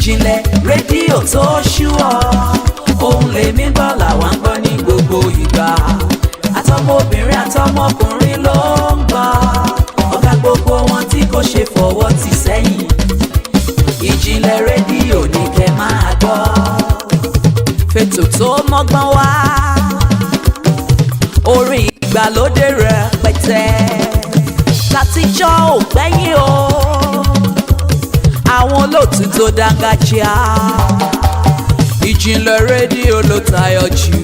ìjìnlẹ̀ rédíò tó ṣúọ̀ ohun lèmi gbọ́ làwọn ń gbọ́ ní gbogbo ìgbà àtọmọbìnrin àtọmọkùnrin ló ń gbọ́ ọ̀gá gbogbo wọn tí kò ṣe fọwọ́ tì sẹ́yìn ìjìnlẹ̀ rédíò ní kẹ́ máa gbọ́ fètò tó mọ́gbọ́n wá orin ìgbàlódé rẹpẹtẹ látijọ́ ò gbẹ́yìn o àwọn olóòtú tó dáńgájíá ìjìnlẹ̀ rédíò ló tayọ jù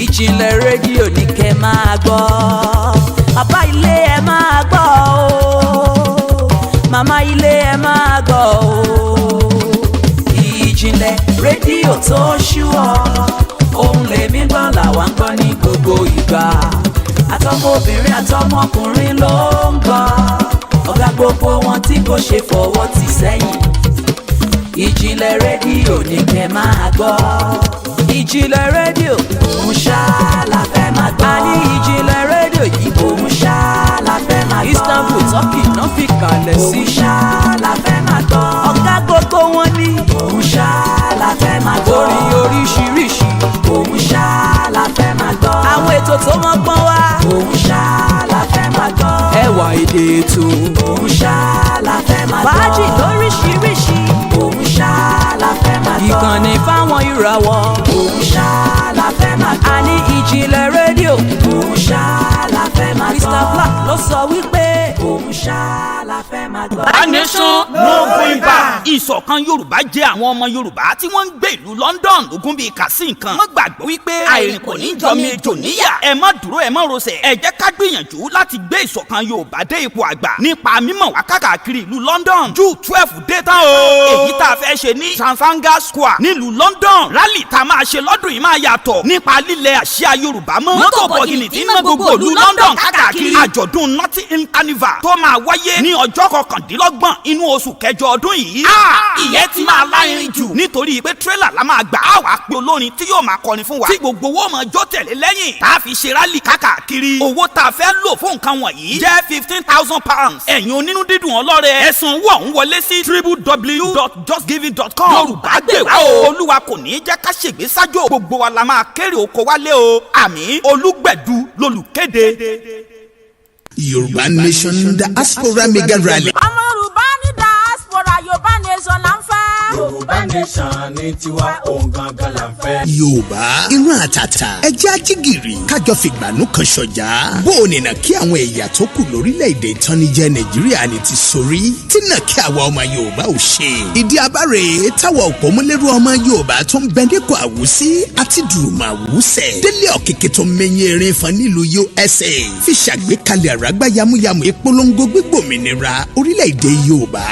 ìjìnlẹ̀ rédíò ní kẹ́ máa gbọ́ bàbá ilé ẹ máa gbọ́ o màmá ilé ẹ máa gbọ́ o ìjìnlẹ̀ rédíò tó ṣúọ̀ ohun lèmi gbọ́ làwa ń gbọ́ ní gbogbo ìgbà àtọmọbìnrin àtọmọkùnrin ló ń gbọ́ ọ̀gá gbogbo wọn tí kò ṣe fọwọ́ tì sẹ́yìn ìjìnlẹ̀ rédíò ní kẹ́ máa gbọ́ ìjìnlẹ̀ rédíò òun ṣá la fẹ́ máa gbọ́ àní ìjìnlẹ̀ rédíò yìí òun ṣá la fẹ́ máa gbọ́ Istanbul Turkey náà fi kalẹ̀ sí òun ṣá la fẹ́ máa gbọ́ ọ̀gá gbogbo wọn ní òun ṣá la fẹ́ máa gbọ́ orin oríṣiríṣi òun ṣá la fẹ́ máa gbọ́ àwọn ètò tó mọ́gbọ́n wá òun ṣá la fẹ́ máa gbọ́ ẹwà èdè ètò òun ṣá la fẹ́ máa gbọ́ fàájì lóríṣiríṣi òun ṣá la fẹ́ máa gbọ́ ìkànnì fáwọn ìràwọ̀ òun ṣá la fẹ́ máa gbọ́ àní ìjìnlẹ̀ rédíò òun ṣá la fẹ́ máa gbọ́ Mr. Black ló sọ wípé òun ṣá la fẹ́ máa gbọ́. A nation no going back. Ìṣọ̀kan Yorùbá jẹ́ àwọn ọmọ Yorùbá tí wọ́n ń gbé ìlú London lógún bíi kàsí nǹkan. Wọ́n gbàgbọ́ wípé àìrìn kò ní jọmi ejò níyà. Ẹ má dúró ẹ má rọsẹ̀. Ẹ jẹ́ ká gbìyànjú láti gbé ìṣọ̀kan Yorùbá dé ipò àgbà nípa mímọ̀ wá káàkiri ìlú London. June 12 dé tán o. Èyí tá a fẹ́ ṣe ní Trafalgar Square nílùú London. Rally tá a máa ṣe lọ́dún yìí máa yàtọ̀ nípa lílẹ̀ àsíá Yorùbá mọ́. Mọ́tò bọ̀gìnì tí ná gbogbo ìlú London káàkiri. Àjọ̀dún Notting Hill Carnival tó máa wáyé ní ọjọ́ 29 inú oṣù kẹjọ ọdún yìí. Ìyẹn ti máa láyìn jù nítorí pé tírélà la máa gbà á wá pé olórin tí yóò máa kọrin fún wa. Tí gbogbo owó máa jó tẹ̀lé lẹ́yìn. Tá a fi ṣe rálì káàkiri. Owó tá a fẹ́ lò fún nǹkan wọ̀nyí jẹ́ £15,000. Ẹ̀yin onínú dídùn ọlọ́rẹ̀ ẹ̀sùn owó ọ̀hún wọlé sí www.justgiving.com. Yorùbá gbè wá o. Olúwa kò ní jẹ́ ká ṣègbé sájò. Gbogbo wa la máa kéré oko wálé o. Àmín Olúgbẹ̀dú lolùkéde. Yorùbá Nation Diaspora Mega Rally. ọmọ Yorùbá ní diaspora Yorùbá Nation là ń fẹ́. Yorùbá Nation ní tiwa òun gangan là ń fẹ́. Yorùbá ìran àtàtà ẹjẹ́ ajígìrì kájọ fìgbànú kan ṣọjà. bó o nìna kí àwọn ẹ̀yà tó kù lórílẹ̀‐èdè ìtọ́nijẹ́ Nàìjíríà ní ti sórí tí nà kí àwa ọmọ Yorùbá ò ṣe. ìdí abáre táwa òpómúlérú ọmọ Yorùbá tó ń bẹ nípò àwùsí àti dùrùmọ̀ àwùsẹ̀ délé ọ̀kẹ́kẹ́ tó mẹ́yìn erin fan nílùú USA fi ṣàgbékalẹ̀ àràgbá yamuyamu ìpolongo gbígbòmìnira orílẹ̀‐èdè Yorùbá.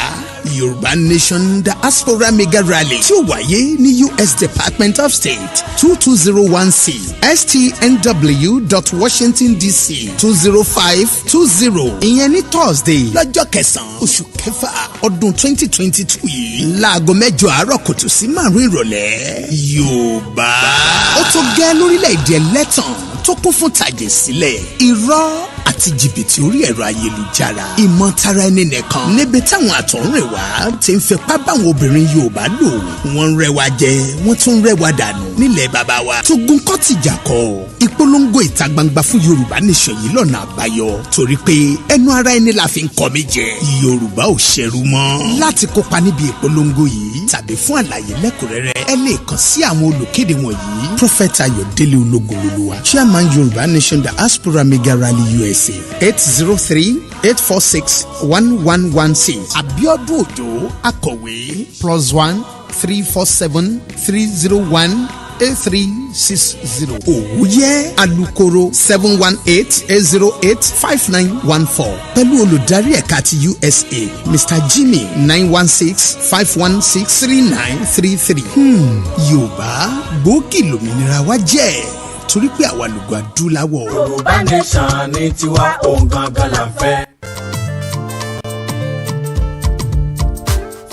Yorùbá Nation Diaspora Mega Rally tí ó wáyé ní US Department of State 2201C STNW. DC 20520 ìyẹn ní Thursday lọ́jọ́ 9 oṣù kẹfà ọdún 2022 yìí láago 8 àárọ̀ kùtù sí 5 ìrọ̀lẹ́. Yorùbá ó tó gẹ́ lórílẹ̀‐èdè ẹlẹ́tàn tó kún fún tàjẹ̀ sílẹ̀ irọ́ àti jìbìtì orí ẹ̀rọ ayélujára ìmọ̀tara ẹni nìkan níbi táwọn àtọ̀húnrìnwá ti ń fipá báwọn obìnrin Yorùbá lò wọ́n ń rẹwà jẹ wọ́n tún ń rẹwà dànù nílẹ̀ bàbá wa tógun kọ́ tìjà kọ́ ìpolongo ìta gbangba fún Yorùbá Nation yìí lọ́nà àbáyọ torí pé ẹnu ara ẹni la fi ń kọ́ mi jẹ Yorùbá ò ṣẹrú mọ́. láti kópa níbi ìpolongo yìí tàbí fún àlàyé lẹ́kùnrẹ́rẹ́ ẹ lè kàn sí àwọn olùkéde wọ̀nyí Prophet Ayọ̀délé Ológunlolúwa Chairman Yorùbá Nation Diaspora Mega Rally USA 803-846-1116 Abiodun Ojo Akọ̀wé +1 347 301 8360. Òwúyẹ́ alukoro 718-808-5914 pẹ̀lú olùdarí ẹ̀ka ti USA Mr. Jimmy 916-516-3933. Yorùbá gbòógì lòmìnira wa jẹ́ torí pé àwa lùgbà adúláwọ̀. Yorùbá Nation ní tiwa òun gangan là ń fẹ́.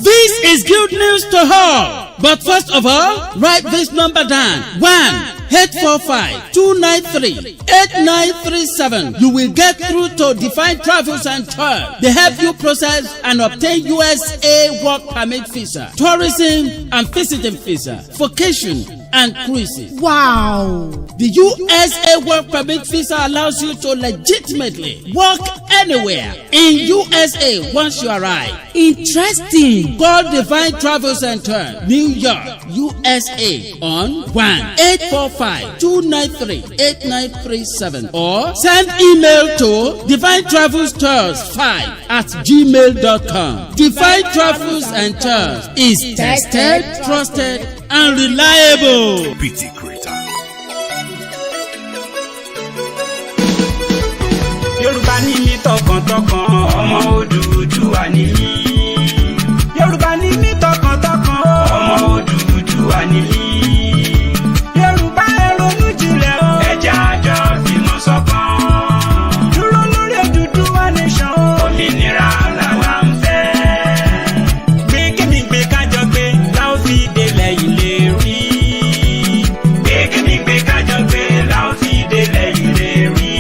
This is good news to all. But first of all, write this number down. 1. 845-293-8937. You will get through to Divine Travels and Tours. They help you process and obtain USA work permit visa, tourism and visiting visa, vacation and cruises. Wow! The USA work permit visa allows you to legitimately work anywhere in USA once you arrive. Interesting. Call Divine Travel Center, New York, USA on 1-845-293-8937 or send email to divinetravels5@gmail.com. Divine Travels and Tours is tested, trusted, and reliable. PT Creator. Yorùbá ní mí tọkàntọkàn ọmọ Odùduwà ní mí. Yorùbá ní mí tọkàntọkàn ọmọ Odùduwà ní mí. Yorùbá ẹ ronú jinlẹ̀ o. Ẹ jẹ́ a jọ fìmọ̀ ṣọ̀kan. Dúró lórí Odùduwà nation o. Òmìnira làwa ń fẹ́. Gbé kémi gbé kájọ gbé láò fi délẹ̀ ilé rí. Gbé kémi gbé kájọ gbé láò fi délẹ̀ ilé rí.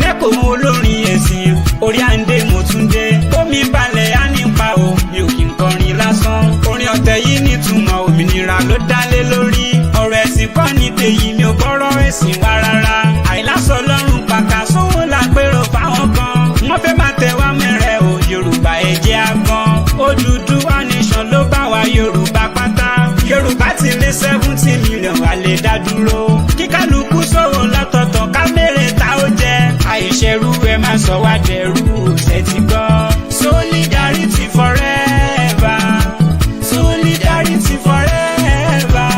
Nẹ́kọ̀ọ́ olórin ẹ̀sìn orí àǹdè mo tún dé. Omi balẹ̀ á nípa o, mi ò kí n kọrin lásán. Orin ọ̀tẹ̀ yìí nítumọ̀ òmìnira ló dálé lórí. Ọ̀rọ̀ ẹ̀sìn kọ́ ni tèyí, mi ò bọ́rọ̀ ẹ̀sìn wá rárá. Àìlásọ lọ́rùn pàkà sówó lágbèrò fáwọn kan. Wọ́n fẹ́ máa tẹ̀ wá mẹ́rẹ̀ o, Yorùbá ẹ jẹ́ a gan. Odùduwà nation ló bá wa Yorùbá pátá. Yorùbá ti lé 70 million wà lè dá dúró. Kíkálukú sówó lọ́tọ̀ọ̀tọ̀ ká mẹ́rẹ̀ ta ó jẹ. Àìṣerú ẹ máa sọ wá dẹrú ṣe ti gbọ́. Solidarity forever. Solidarity forever.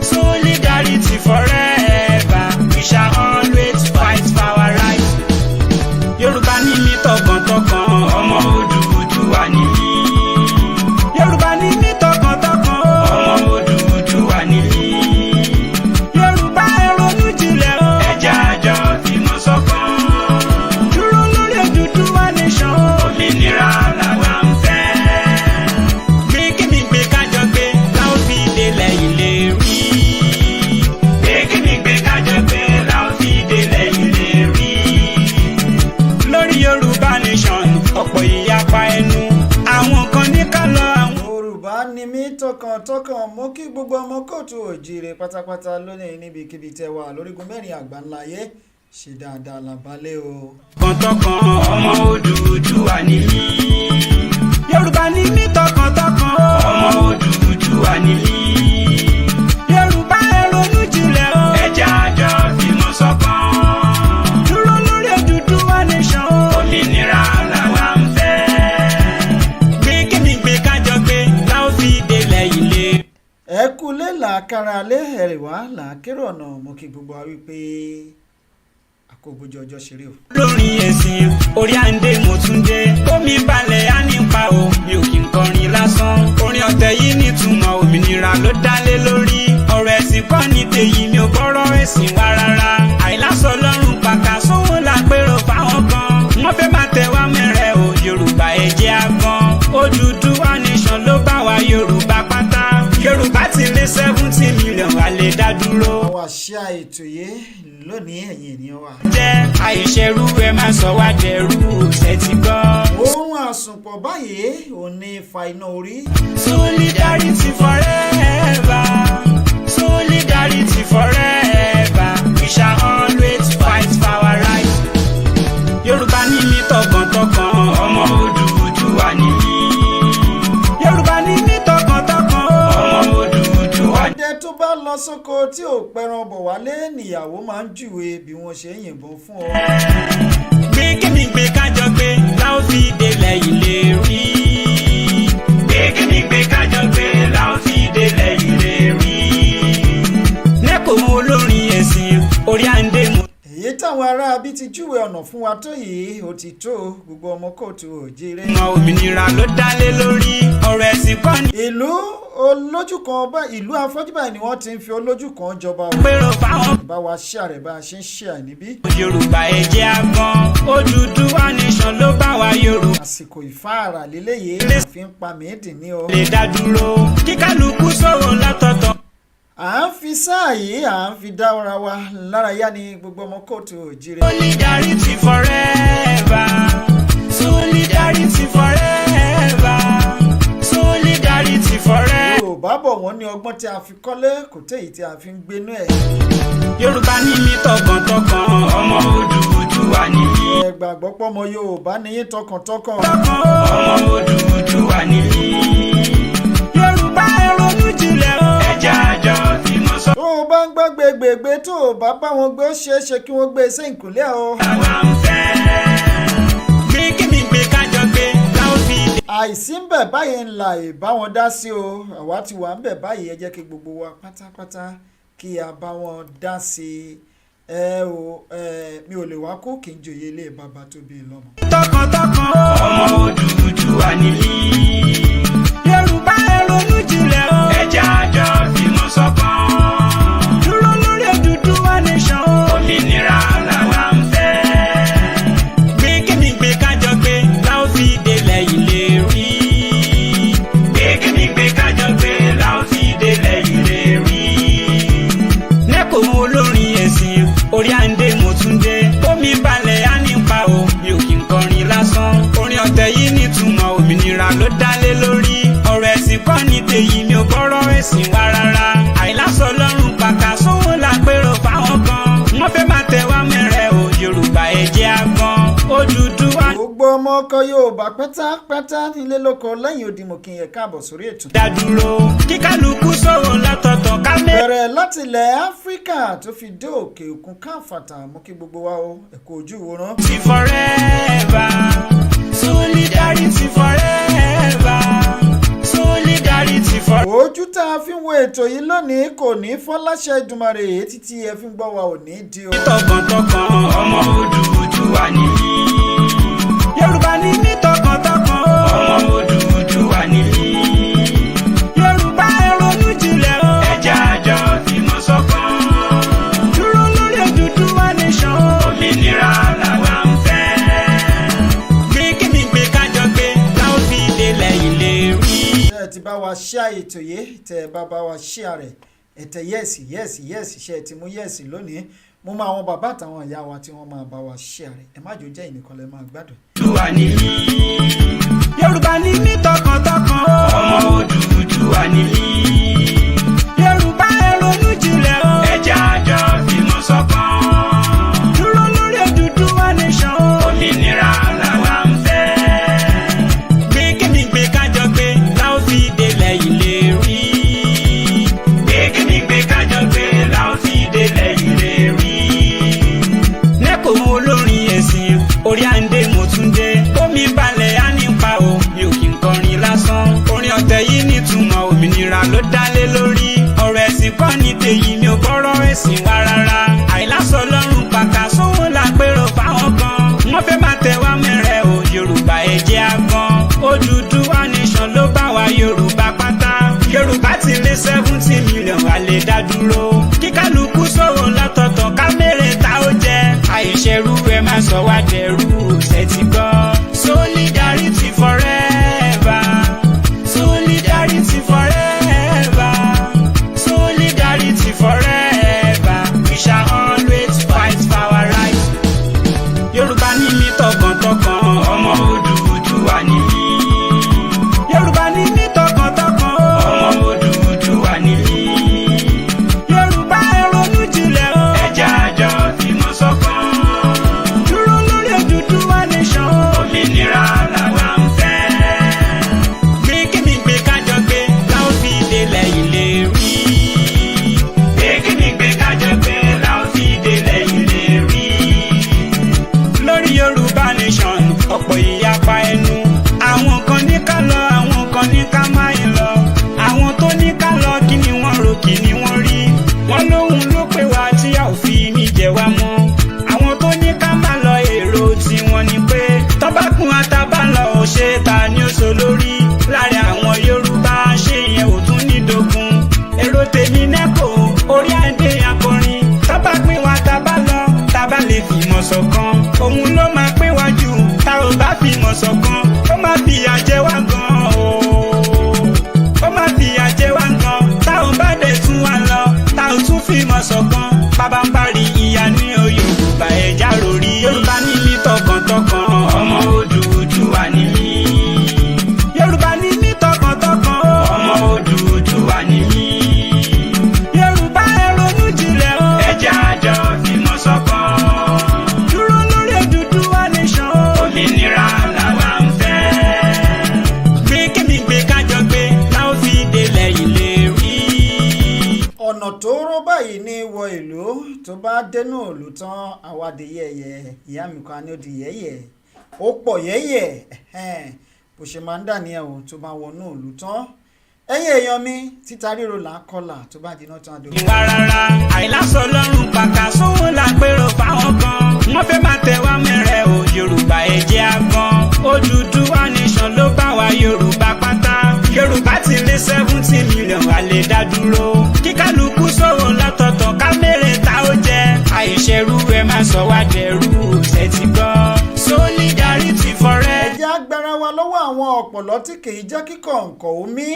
Solidarity forever. We shall always fight for our rights. Yorùbá ní mí tọkàntọkàn ọmọ Odùduwà ní mí. Yorùbá ní mí tọkàntọkàn ọmọ Odùduwà ní mí. Yorùbá ẹ ronú jinlẹ̀ o. Ẹ jẹ́ a jọ fìmọ̀ ṣọ̀kan. Dúró lórí Odùduwà nation o. Òmìnira làwa ń fẹ́. Gbé kémi gbé kájọ gbé láò fi délẹ̀ ilé rí. Gbé kémi gbé kájọ gbé láò fi délẹ̀ ilé rí. Lórí Yorùbá nation ọ̀pọ̀ ìyapa ẹnu. Àwọn kan ní ká lọ àwọn. Yorùbá ní mí tọkàntọkàn mo kí gbogbo ọmọ kóòtù òjìrè pátápátá lónìí níbikíbi tẹ́ wà lórígun mẹ́rin àgbáńláyé ṣe dáadáa làbálẹ̀ o. Tọkàntọkàn ọmọ Odùduwà ní mí. Yorùbá ní mí tọkàntọkàn ọmọ Odùduwà ní mí. Yorùbá ẹ ronú jinlẹ̀ o. Ẹ jẹ́ a jọ fìmọ̀ ṣọ̀kan. Dúró lórí Odùduwà nation o. Òmìnira làwa ń fẹ́. Gbé kémi gbé kájọ gbé láò fi délẹ̀ ilé. ẹ kúlé làákàrà lé ẹ̀rìwá làákérò ọ̀nà mo kí gbogbo wa wípé àkóbójú ọjọ́ ṣeré o. Lórin ẹ̀sìn orí àǹdè mo tún dé. Omi balẹ̀ á nípa o, mi ò kí n kọrin lásán. Orin ọ̀tẹ̀ yìí nítumọ̀ òmìnira ló dálé lórí. Ọ̀rọ̀ ẹ̀sìn kọ́ ni tèyí, mi ò bọ́rọ̀ ẹ̀sìn wá rárá. Àìlásọ lọ́rùn pàkà sówó lágbèrò fáwọn kan. Wọ́n fẹ́ máa tẹ̀ wá mẹ́rẹ̀ o, Yorùbá ẹ jẹ́ a gan. Odùduwà nation ló bá wa Yorùbá pátá. Yorùbá ti lé 70 million wà lè dá dúró. àwa ṣe ètò yìí lónìí ẹ̀yin ènìyàn wa. Jẹ́ àìṣerú ẹ máa sọ wá dẹrú ṣe ti gbọ́. ohun àsùnpọ̀ báyìí ò ní fa iná orí. Solidarity forever. Solidarity forever. We shall always fight for our rights. Yorùbá ní mí tọkàntọkàn ọmọ Odùduwà ní mí. Yorùbá ní mí tọkàntọkàn ọmọ Odùduwà. ọdẹ tó bá lọ sóko tí ò pẹran bọ̀ wálé níyàwó máa ń júwe bí wọ́n ṣe ń yìnbọn fún ọ. Gbé kémi gbé kájọ gbé láò fi délẹ̀ ilé rí. Gbé kémi gbé kájọ gbé láò fi délẹ̀ ilé rí. Nẹ́kọ̀ọ́ olórin ẹ̀sìn orí àǹdè mo. èyí táwọn ará bí ti júwe ọ̀nà fún wa tó yìí ó ti tó gbogbo ọmọ kóòtù òjìrè. Mọ òmìnira ló dálé lórí. Ọ̀rọ̀ ẹ̀sìn kọ́ ni. ìlú olójú kan ìlú afọ́jú báyìí ni wọ́n ti ń fi olójú kan jọba o. Pérò fáwọn. bá wa ṣe àrẹ̀ bá a ṣe ń ṣe àìníbí. Yorùbá ẹ jẹ́ a gan. Odùduwà nation ló bá wa Yorùbá. àsìkò ìfáàrà léléyìí fi ń pa mìídì ní o. Lè dá dúró. Kíkálukú sówó lọ́tọ̀ọ̀tọ̀. à ń fi sáà yìí à ń fi dá ara wa lárayá ní gbogbo ọmọ kóòtù òjìrè. Solidarity forever, solidarity forever, solidarity forever. Yorùbá bọ̀ wọ́n ní ọgbọ́n tí a fi kọ́lé kò téyìí tí a fi ń gbénú ẹ̀. Yorùbá ní mi tọkàntọkàn, ọmọ Odùduwà ni mí. Ẹ gbàgbọ́ pé ọmọ Yorùbá ní yín tọkàntọkàn. Ọmọ Odùduwà ni mí. Yorùbá ẹ ronú jinlẹ̀ o. Ẹja àjọ tí mo sọ. Tó o bá ń gbọ́ gbègbègbè tó o bá bá wọn gbé ó ṣeé ṣe kí wọ́n gbé e sí ìkúnlẹ̀ o. Àwa ń fẹ́ gbé kí mi gbé kájọ gbé láwọn fi. Àìsí ń bẹ̀ báyìí ńlá ìbá wọn dá sí o. Àwa ti wà ń bẹ̀ báyìí ẹ jẹ́ kí gbogbo wa pátápátá kí a bá wọn dá sí i. Mi ò lè wá kó kí n joyè ilé bàbá tó bí lọ́mọ. Tọkàntọkàn ọmọ Odùduwà ni mí. Yorùbá ẹ ronú jinlẹ̀ o. Ẹja àjọ tí mo sọ kan. Dúró lórí Odùduwà nation. Òmìnira làwa ń fẹ́. Gbé kíni gbé kájọ gbé láwọn fi délẹ̀ ilé rí. Gbé kíni gbé kájọ gbé láwọn fi délẹ̀ ilé rí. Nẹ́kọ̀ọ́ olórin ẹ̀sìn orí àǹdè mo tún dé. Omi balẹ̀ á nípa o, mi ò kí n kọrin lásán. Orin ọ̀tẹ̀ yìí nítumọ̀ òmìnira ló dálé lórí. Ọ̀rọ̀ ẹ̀sìn kọ́ ní tèyí, mi ò gbọ́rọ̀ ẹ̀sìn wá rárá. Àìlásọ lọ́rùn pàkà sówó lápérò fáwọn kan. Wọ́n fẹ́ máa tẹ̀ wá mẹ́rẹ̀ o, Yorùbá ẹ jẹ́ á gbọ́n. Odùduwà. Gbogbo ọmọ ọkọ Yorùbá pátápátá nílé lóko lẹ́yìn odi mo kí n yẹ káàbọ̀ sórí ètò. Dádúró kí kálukú sọ̀rọ̀ látọ̀tọ̀ ká mẹ́. Bẹ̀rẹ̀ láti ilẹ̀ Áfíríkà tó fi dé òkè òkun káfàtà mú kí gbogbo wa o ẹ̀kọ́ ojú ìwòran. Forever, solidarity forever, solidarity forever. Ojú tá a fi ń wo ètò yìí lónìí kò ní fọ́ láṣẹ Èdùmàrè èyí títí ẹ fi ń gbọ́ wa ò ní di o. Tọkàntọkàn ọmọ Odùduwà ni mí. Yorùbá ní mí tọkàntọkàn ọmọ Odùduwà ni mí. Yorùbá ẹ ronú jinlẹ̀ o. Ẹja àjọ tí mo sọ kan. Dúró lórí Odùduwà nation. Òmìnira làwa ń fẹ́. Gbé kíni gbé kájọ gbé láwọn fi délẹ̀ ilé rí. Tẹ́ ẹ ti bá wa ṣíà ètò yìí tẹ́ ẹ bá wa ṣíà rẹ̀ ẹ̀tẹ̀ yẹ́sì ṣe ti mú yẹ́sì lónìí mo máa àwọn bàbá àtàwọn ìyá wa tí wọ́n máa bá wa ṣíà rẹ̀ ẹ má jò jẹ́ ìnìkan lẹ́ máa gbádùn. Odùduwà ni mí. Yorùbá ní mí tọkàntọkàn ọmọ Odùduwà ni mí. Yorùbá ẹ ronú jinlẹ̀ o. Ẹja àjọ tí mo sọ kan. Dúró lórí Odùduwà nation. Òmìnira làwa ń fẹ́. Gbé kíni gbé kájọ gbé láwọn fi délẹ̀ ilé rí. Gbé kíni gbé kájọ gbé láwọn fi délẹ̀ ilé rí. Nẹ́kọ̀ọ́ olórin ẹ̀sìn orí àǹdè mo tún dé. Omi balẹ̀ á nípa o, mi ò kí n kọrin lásán. Orin ọ̀tẹ̀ yìí nítumọ̀ òmìnira ló dálé lórí. Ọ̀rọ̀ ẹ̀sìn kọ́ ní tèyí, mi ò gbọ́rọ̀ ẹ̀sìn wá rárá. Àìlásọ lọ́rùn pàkà sówó lápérò fáwọn kan. Wọ́n fẹ́ máa tẹ̀ wá mẹ́rẹ̀ o, Yorùbá ẹ jẹ́ á gbọ́n. Odùduwà nation ló bá wa Yorùbá pátá. Yorùbá ti lé 70 million wà lè dá dúró. Kí kálukú sọ̀rọ̀ látọ̀tọ̀ ká mẹ́rẹ̀ tá ó jẹ́. Àìṣerú ẹ má sọ wá dẹrú ṣe ti gbọ́. Solidarity forever, solidarity forever, solidarity forever. We shall always fight for our rights. Yorùbá ní mí tọkàntọkàn ọmọ Odùduwà ni mí. Yorùbá ní mí tọkàntọkàn ọmọ Odùduwà ni mí. Yorùbá ẹ ronú jinlẹ̀ o. Ẹja àjọ tí mo sọ kan. Dúró lórí Odùduwà nation. Òmìnira làwa ń fẹ́. Gbé kíni gbé kájọ gbé láwọn fi délẹ̀ ilé rí. Gbé kíni gbé kájọ gbé láwọn fi délẹ̀ ilé rí. Lórí Yorùbá nation. tọkàntọkàn ọmọ Odùduwà ni mí. Yorùbá ni mí tọkàntọkàn ọmọ Odùduwà ni mí. Yorùbá ẹ ronú jinlẹ̀ o. Ẹ jẹ́ a jọ fìmọ̀ ṣọ̀kan. Dúró lórí Odùduwà nation. Òmìnira làwa ń fẹ́. Gbé kémi gbé kájọ gbé láwọn fi délẹ̀ ìlérí. ọ̀nà tó rọ́ báyìí ní wọ ìlú tó bá dénú ìlú tán àwàdì yẹ̀yẹ̀ ìyá mi kan ní ó di yẹ̀yẹ̀ ó pọ̀ yẹ̀yẹ̀ bó ṣe máa ń dà ní ẹ̀wọ̀n tó bá wọnú ìlú tán ẹ̀yin èèyàn mi títa ríro là ń kọlà tó bá jiná tán àdó. ìwà rárá àìlásọ lọ́rùn pàkà sówó lágbèrò fáwọn kan wọ́n fẹ́ máa tẹ̀ wá mẹ́rẹ̀ o Yorùbá ẹ jẹ́ a gbọ́n Odùduwà nation ló bá wa Yorùbá pátá Yorùbá ti lé 70 million a lè dá dúró kíkálukú sọ̀rọ̀ látọ̀tọ̀ ká mẹ́rẹ̀ ta ó jẹ́ àìṣerú ẹ má sọ wá dẹrú ṣe ti gbọ́ solidarity forever. ẹ jẹ́ agbára wa lọ́wọ́ àwọn ọ̀pọ̀lọ́ tí kì í jẹ́ kíkọ̀ nǹkan omi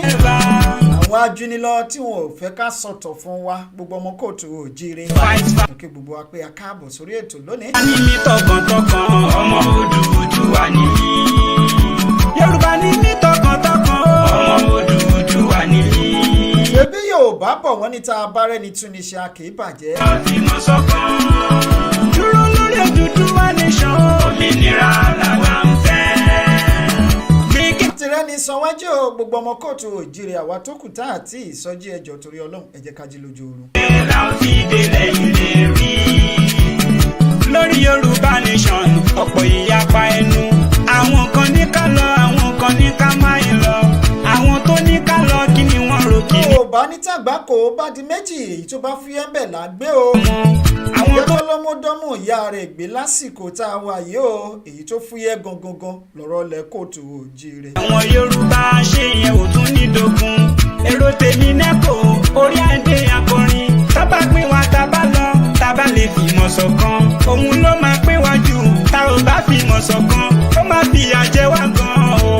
àwọn ajúnilọ tí wọn ò fẹ́ ká sọ̀tọ̀ fún wa gbogbo ọmọ kóòtù òjíire kí gbogbo wa pé a káàbọ̀ sórí ètò lónìí. a ní mi tọkàntọkàn ọmọ Odùduwà ni mí. Yorùbá ní mí tọkàntọkàn ọmọ Odùduwà ni mí. ṣebí Yorùbá bọ̀ wọ́n ní tá a bá rẹ́ni tún ní ṣe a kì í bàjẹ́. àfimọ́ ṣọ̀kan dúró lórí Odùduwà nation. òmìnira làwa ń fẹ́. tirẹ̀ ní sanwó-ájú o gbogbo ọmọ kóòtù òjíire àwa tó kù tá àti ìsọjí ẹjọ́ torí Ọlọ́run ẹ jẹ́ ká jí lójú oorun. la ó fi délẹ̀ ìlérí. lórí Yorùbá nation ọ̀pọ̀ ìyapa ẹnu àwọn kan ní ká lọ àwọn kan ní ká má yín lọ àwọn tó ní ká lọ kí ni wọ́n rò kí ni. Yorùbá ní tàgbà kò bá di méjì èyí tó bá fi ẹ́ bẹ̀ lágbé o. àwọn tó lọ́mọdọ́mù ìyá rẹ̀ gbé lásìkò tá a wà yìí o èyí tó fúyẹ́ gangan lọ́rọ̀ lẹ kóòtù òjíire. àwọn Yorùbá ṣe yẹn ò tún ní dogun èrò tèmi nẹ́kọ̀ orí adé akọrin tábà pín wa tábà lọ tábà lè fìmọ̀ ṣọ̀kan òun ló máa pín wa jù tá ò bá fìmọ̀ ṣọ̀kan ó máa fìyà jẹ wá gan o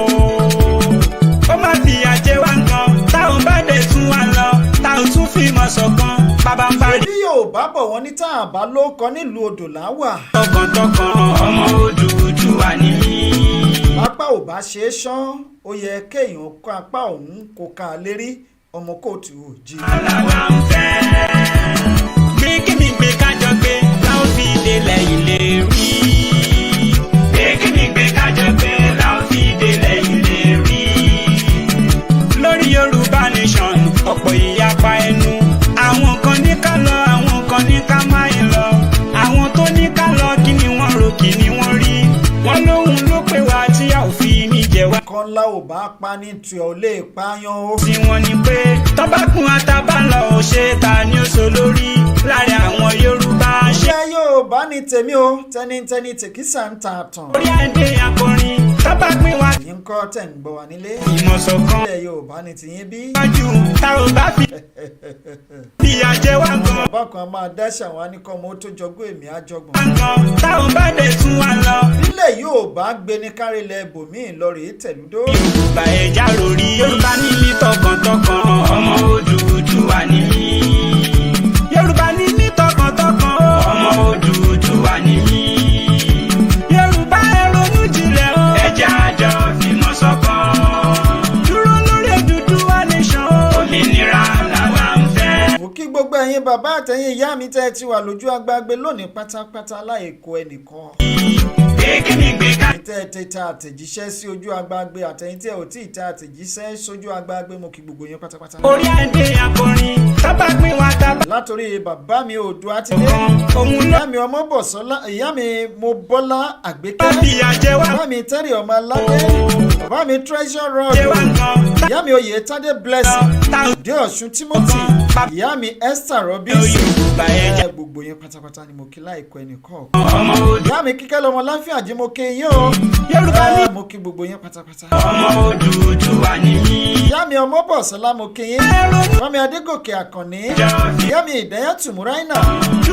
ó máa fìyà jẹ wá gan tá ò bá dé tún wa lọ tá ò tún fìmọ̀ ṣọ̀kan bàbá ń parí. bí Yorùbá bọ̀ wọ́n ní tá a bá ló kọ nílùú odò láwà. tọkàntọkàn ọmọ Odùduwà ni mí. apá ò bá ṣe é ṣán ó yẹ kéèyàn kó apá òun kó ká a lérí ọmọ kóòtù òjíire. aláwa ń fẹ́. gbé kíni gbé kájọ gbé láwọn fi délẹ̀ ìlérí. gbé kíni gbé kájọ gbé láwọn fi délẹ̀ ìlérí. lórí Yorùbá nation ọ̀pọ̀ ìyapa ẹnu àwọn kan ní ká lọ àwọn kan ní ká má yín lọ àwọn tó ní ká lọ kí ni wọ́n rò kí ni wọ́n rí wọ́n lóhun ló pè wá tí a ò fi ní jẹ wá. kọ́ńlá ò bá pa ní tu ọ̀ lè pààyàn o. tí wọ́n ní pé tọ́ba kún àtàbálọ̀ ò ṣe ta ni ó so lórí láàrin àwọn Yorùbá ṣe. ṣé Yorùbá ní tèmi o tẹnitẹni tèkísà ń ta àtàn. orí adé akọrin tọ́ba pín wá. yín kọ́ tẹ̀ ń gbọ́ wa nílé. ìmọ̀ ṣọ̀kan. ilẹ̀ Yorùbá ní tìyín bí. wájú tá ò bá fi ìyà jẹ wá gan. bàbá kan máa dáṣà wá ní kọ́mọ tó jọgbọ́n èmi àjọgbọ̀n. tá ò bá dé tún wá lọ. nílẹ̀ Yorùbá gbé ní kárílẹ̀ ibòmíì lọ rèé tẹ̀lúdó. Yorùbá ẹja rori. Yorùbá ní mí tọkàntọkàn ọmọ Odùduwà ni mí. Yorùbá ní mí tọkàntọkàn ọmọ Odùduwà ni mí. Yorùbá ẹ ronú jinlẹ̀ o. ẹ jẹ́ a jọ fìmọ̀ ṣọ̀kan. dúró lórí Odùduwà nation. òmìnira làwa ń fẹ́. mo kí gbogbo ẹ̀yin bàbá àtẹ̀yin ìyá mi tẹ́ ẹ ti wà lójú agbágbé lónìí pátápátá láìkó ẹnìkan. tẹ́ ẹ ti ta àtẹ̀jíṣẹ́ sí ojú agbágbé àtẹ̀yin tí ẹ ò tí ì ta àtẹ̀jíṣẹ́ sójú agbágbé mo kí gbogbo yín pátápátá. orí adé akọrin tábà pín wa tábà. látòrí bàbá mi Oòduà ti dé ìyá mi Ọmọbọ̀sọ́lá ìyá mi Mobọ́lá Àgbékẹ́ bàbá mi Tẹ́rì ọmọ aládé bàbá mi Treasure Road ìyá mi Oyètádé Blessing dé Ọ̀ṣun Timothy ìyá mi Esther Robinson gbogbo yín pátápátá ni mo kí láìkọ ẹnìkan ìyá mi Kíkẹ́ lọ́mọ láfíà jí mo kí yín o mo kí gbogbo yín pátápátá. ọmọ Odùduwà ni mí. ìyá mi Ọmọbọ̀sọ́lá mo kí yín ìyá mi Adégòkè Àkànní ìyá mi Ìdáyàtù Múráìnà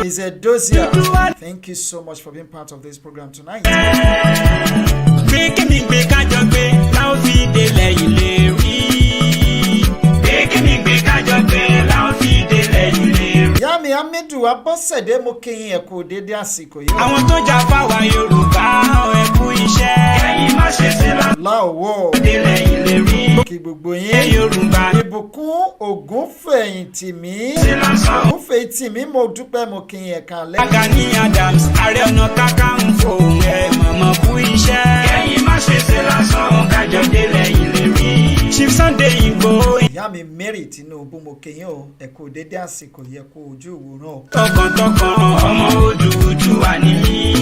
is a dozier. Thank you so much for being part of this program tonight. gbé kíni gbé kájọ gbé láwọn fi délẹ̀ ìlérí. gbé kíni gbé kájọ gbé láwọn fi délẹ̀ ìlérí. ìyá mi Hamidu Abọ́sẹ̀dé mo kí yín ẹ kú dédé àsìkò yìí. àwọn tó jà fáwa Yorùbá ẹ kú iṣẹ́. ẹ̀yin má ṣe sí láwọ̀ délẹ̀ ilé rí. kí gbogbo yín Yorùbá ìbùkún Ògúnfẹ̀yìntì mi Ògúnfẹ̀yìntì mi mo dúpẹ́ mo kí yín ẹ káalẹ́. Gani Adams Ààrẹ Ọ̀nà Kakanfò ẹ mọ̀mọ́ kú iṣẹ́. ẹ̀yin má ṣe sí lásán kájọ délẹ̀ ilé rí. Chief Sunday Igboho. ìyá mi Mary Tinubu mo kí yín o ẹ kú dédé àsìkò yẹ kú ojú ìwòran o. tọkàntọkàn ọmọ Odùduwà ni mí.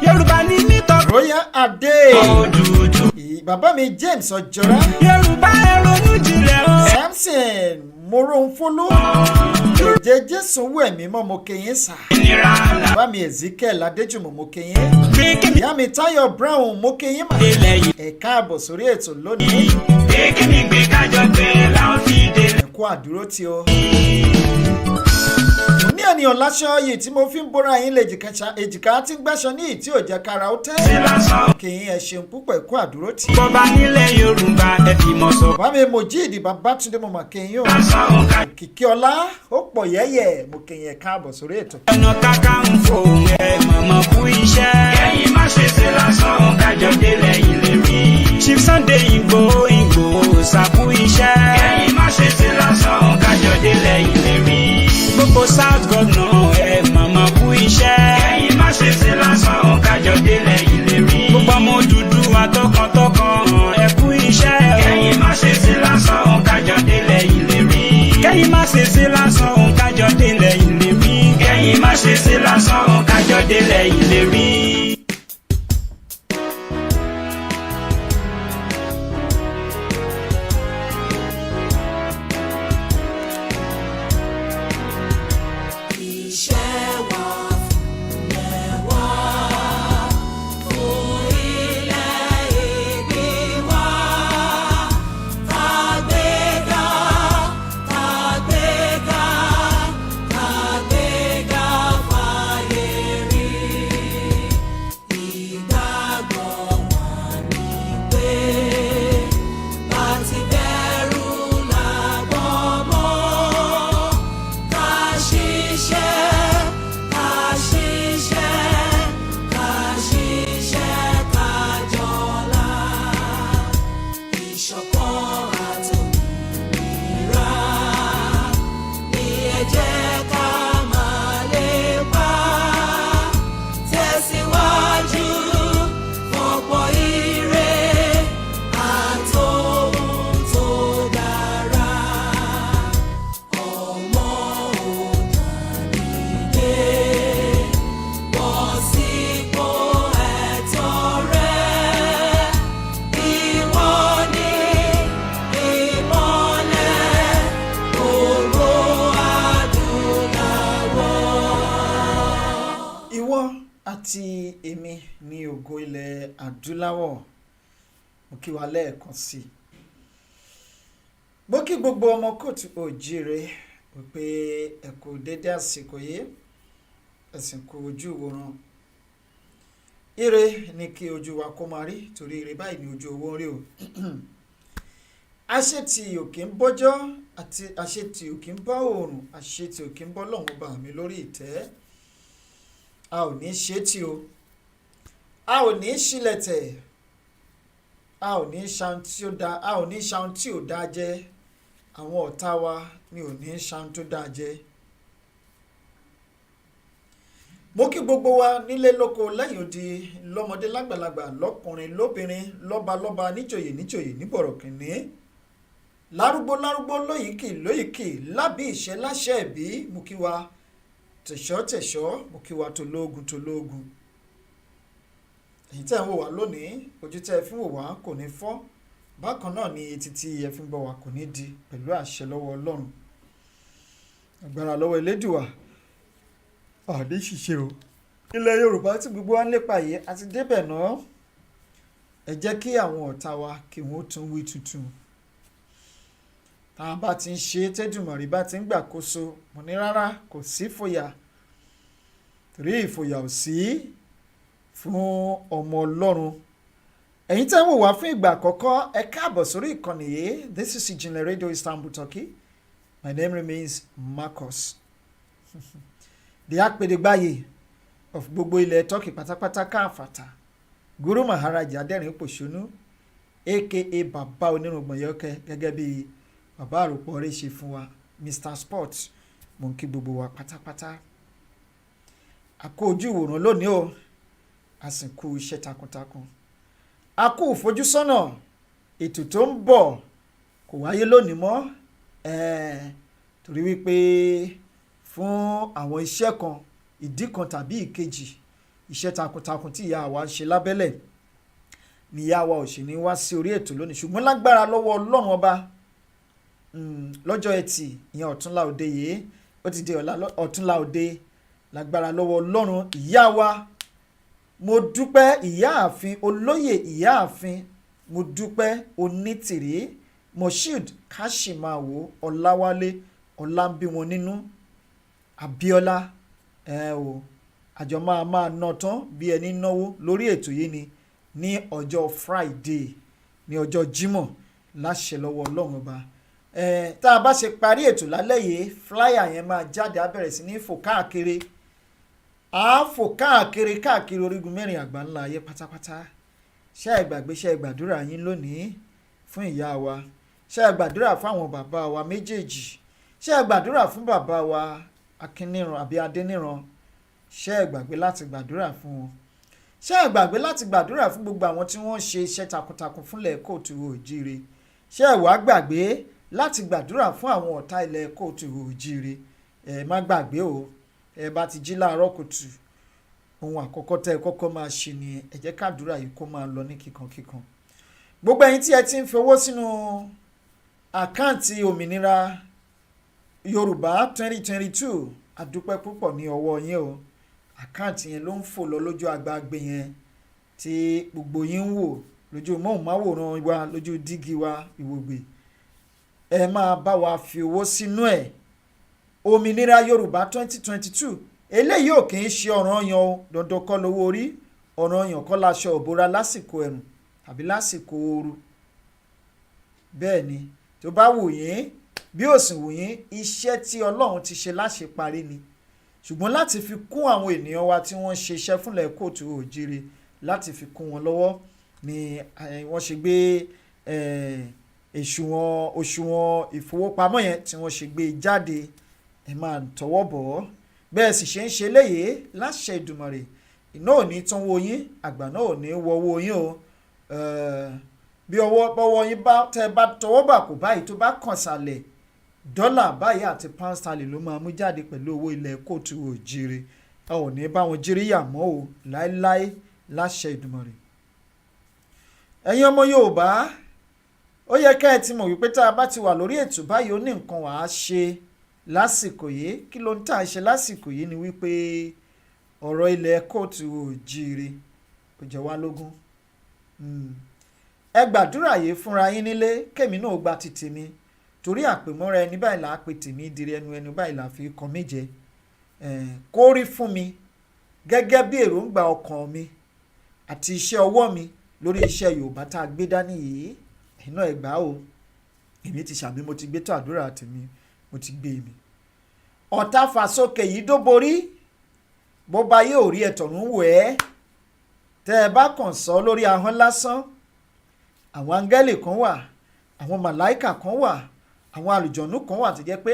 Yorùbá ni mí tọkàn. Royal Adé Odùduwà. bàbá mi James Ọjọ́rá. Yorùbá ẹ ronú jinlẹ̀ o. Samson Moronfolo jẹjẹ sunwó ẹ̀mí mọ́ mo kí yín sà. bàbá mi Ezekiel Adéjùmọ̀ mo kí yín. ìyá mi Táyọ̀ Brown mo kí yín mà. ẹ káàbọ̀ sórí ètò lónìí. kéèké mi gbé kájọ pé láwọn fi délẹ̀. ẹ kú àdúró tí o. ní ènìyàn láṣọ yìí tí mo fi ń bóra yín lè èjìká tí ń gbẹ́sọ ní ìtí ò jẹ́ kára ó tẹ́. kí yín ẹ ṣeun púpọ̀ ẹ kú àdúró tí. bọ́ba nílẹ̀ Yorùbá ẹ fi mọ̀ sọ. bàbá mi Mojídì Babátúndé mo mà kí yín o. kìkì ọlá ó pọ̀ yẹ́yẹ́ mo kí yín ẹ káàbọ̀ sórí ètò. Ọ̀nà Kakanfò ẹ mọ̀mọ́ kú iṣẹ́. ẹ̀yin má ṣe sí lásán kájọ délẹ̀ ilé rí. Chief Sunday Igboho sàkú iṣẹ́. ẹ̀yin má ṣe sí lásán kájọ délẹ̀ ilé rí. gbogbo South Governor ẹ mọ̀mọ́ kú iṣẹ́. ẹ̀yin má ṣe sí lásán kájọ délẹ̀ ilé rí. gbogbo ọmọ Odùduwà tọkàntọkàn ẹ kú iṣẹ́. ẹ̀yin má ṣe sí lásán kájọ délẹ̀ ilé rí. kẹ́yìn má ṣe sí lásán kájọ délẹ̀ ilé rí. kẹ́yìn má ṣe sí lásán kájọ délẹ̀ ilé rí. àti èmi ní ògo ilẹ̀ adúláwọ̀ mo kí wa lẹ́ẹ̀kan sí i mo kí gbogbo ọmọ kóòtù òjíire wípé ẹ kú dédé àsìkò yìí ẹ̀sìn kú ojú ìwòran ire ni kí ojú wa kó máa rí torí ire báyìí ni ojú owó ń rí o àṣetì òkè ń bọ́jọ́ àti àṣetì òkè ń bá oòrùn àṣetì òkè ń bọ́ lọ́hùn bá mi lórí ìtẹ́ a ò ní ṣe tí o a ò ní ṣílẹ̀tẹ̀ a ò ní ṣan tí ó da a ò ní ṣan tí ò da jẹ́ àwọn ọ̀tá wa ni ò ní ṣan tó da jẹ́ mo kí gbogbo wa nílé lóko lẹ́yìn odi lọ́mọdé lágbàlagbà lọ́kùnrin lóbìnrin lọ́balọ́ba níjòyè níjòyè níbọ̀rọ̀kìnní lárúgbó lárúgbó lóyìíkì lóyìíkì lábí ìṣẹ́ láṣẹ ẹ̀bí mo kí wa tẹ̀ṣọ́ tẹ̀ṣọ́ mo kí wa tológun tológun èyí tẹ́ ń wò wá lónìí ojú tẹ́ ẹ fi ń wò wá kò ní fọ́ bákan náà ni etí tí ẹ fi ń gbọ́ wá kò ní di pẹ̀lú àṣẹ lọ́wọ́ Ọlọ́run agbára lọ́wọ́ Elédùà àdé ṣiṣẹ́ o ilẹ̀ Yorùbá tí gbogbo wa ń lépa yìí àti débẹ̀ náà ẹ jẹ́ kí àwọn ọ̀tá wa kí wọ́n tún wí tuntun táwọn bá ti ń ṣe tẹ́dùmọ̀rí bá ti ń gbàkóso mo ní rárá kò sí ìfòyà torí ìfòyà ò sí fún ọmọ Ọlọ́run ẹ̀yin tẹ́ ń wò wá fún ìgbà àkọ́kọ́ ẹ káàbọ̀ sórí ìkànnì yìí. This is Ìjìnlẹ̀ Radio Istanbul, Turkey. My name remains Marcus. the apèdègbáyé of gbogbo ilẹ̀ Turkey pátápátá káàfàtà Guru Maharaj adẹ́rìn pòṣónú aka bàbá onírùngbọ̀n yọkẹ́ gẹ́gẹ́ bí bàbá àròpọ̀ rẹ̀ ṣe fún wa Mr Sport mo ń kí gbogbo wa pátápátá a kó ojú ìwòran lónìí o a sì kú iṣẹ́ takuntakun a kú ìfojúsọ́nà ètò tó ń bọ̀ kò wáyé lónìí mọ́ torí wípé fún àwọn iṣẹ́ kan ìdí kan tàbí ìkejì iṣẹ́ takuntakun tí ìyá wa ń ṣe lábẹ́lẹ̀ ni ìyá wa ò sì ní wá sí orí ètò lónìí ṣùgbọ́n lágbára lọ́wọ́ Ọlọ́run ọba lọ́jọ́ ẹtì ìyẹn ọ̀túnla òde yìí ó ti di ọ̀túnla òde lágbára lọ́wọ́ Ọlọ́run ìyá wa mo dúpẹ́ ìyáàfin olóyè ìyáàfin mo dúpẹ́ onítìrí Moshood Kashimawo Ọláwálé Ọlámbíwọn nínú Abíọ́lá àjọ máa ná tán bí ẹni náwó lórí ètò yìí ni ní ọjọ́ Friday ní ọjọ́ Jímọ̀ láṣẹ lọ́wọ́ Ọlọ́run ọba tá a bá ṣe parí ètò lálẹ́ yìí flyer yẹn máa jáde á bẹ̀rẹ̀ sí ní fò káàkiri àáfò káàkiri orígun mẹ́rin àgbáńlá ayé pátápátá ṣé ẹ gbàgbé ṣé ẹ gbàdúrà yín lónìí fún ìyá wa ṣé ẹ gbàdúrà fún àwọn bàbá wa méjèèjì ṣé ẹ gbàdúrà fún bàbá wa Akínníran àbí Adéníran ṣé ẹ gbàgbé láti gbàdúrà fún wọn ṣé ẹ gbàgbé láti gbàdúrà fún gbogbo àwọn tí wọ́n ṣe iṣẹ́ takuntakun fúnlẹ̀ kóòtù òjíire ṣé ẹ wá gbàgbé láti gbàdúrà fún àwọn ọ̀tá ilẹ̀ kóòtù òjíire ẹ má gbàgbé o ẹ bá ti jí láàárọ̀ kùtù ohun àkọ́kọ́ tẹ́ ẹ kọ́kọ́ máa ṣe ni ẹ jẹ́ kádùúrà yìí kó máa lọ ní kíkankíkan gbogbo ẹ̀yin tí ẹ ti ń fi owó sínú àkáǹtì òmìnira Yorùbá 2022 àdúpẹ́ púpọ̀ ní ọwọ́ yín o àkáǹtì yẹn ló ń fò lọ lójú agbágbé yẹn tí gbogbo yín ń wò lójú móhùnmáwòrán wa lójú dígí wa ìwògbè ẹ máa bá wa fi owó sínú ẹ̀ òmìnira Yorùbá 2022 eléyìí ò kì í ṣe ọ̀ranyàn o dandan kọ́ lówó orí ọ̀ranyàn kọ́ láṣọ òbora lásìkò ẹ̀rùn tàbí lásìkò ooru bẹ́ẹ̀ ni tó bá wù yín bí ó sì wù yín iṣẹ́ tí Ọlọ́run ti ṣe láṣeparí ni ṣùgbọ́n láti fi kún àwọn ènìyàn wa tí wọ́n ṣe iṣẹ́ fúnlẹ̀ kóòtù òjíire láti fi kún wọn lọ́wọ́ ni wọ́n ṣe gbé òṣùwọ̀n ìfowópamọ́ yẹn tí wọ́n ṣe gbé jáde ẹ máa tọwọ́ bọ̀ ọ́ bẹ́ẹ̀ sì ṣe ń ṣe léyìí láṣẹ Ìdùmarè iná ò ní tán wo yín àgbà náà ò ní wọ owó yín o bí ọwọ́ yín tẹ́ bá tọwọ́ bà kò báyìí tó bá kàn sálẹ̀ dọ́là báyìí àti pound sterling ló máa mú jáde pẹ̀lú owó ilẹ̀ kóòtù òjíire ẹ ò ní bá wọn jíríyà mọ́ o láéláé láṣẹ Ìdùmarè. ẹ̀yin ọmọ Yorùbá ó yẹ ká ẹ ti mọ̀ wípé tá a bá ti wà lórí ètò báyìí ó ní nǹkan wàá ṣe lásìkò yìí kí ló ń tà ṣe lásìkò yìí ni wípé ọ̀rọ̀ ilẹ̀ kóòtù òjíire kò jẹ́ wá lógún ẹ gbàdúrà yìí fúnra yín nílé kémi náà gba ti tèmi torí àpèmọ́ra ẹni báyìí là á pe tèmi dire ẹnu báyìí là á fi kàn mí jẹ kó rí fún mi gẹ́gẹ́ bí èròǹgbà ọkàn mi àti iṣẹ́ ọwọ́ mi lórí iṣẹ́ Yorùbá tá a gbé dání yìí ẹ̀yin náà ẹ gbà o èmi ti ṣàmì mo ti gbé tó àdúrà tèmi mo ti gbé mi ọ̀tá fàsókè yìí dó borí bó bá yóò rí ẹ̀tọ̀rún wò ẹ́ tẹ́ ẹ bá kàn sọ lórí ahọ́n lásán àwọn áńgẹ́lì kan wà àwọn màláìkà kan wà àwọn àlùjọ̀nú kan wà tó jẹ́ pé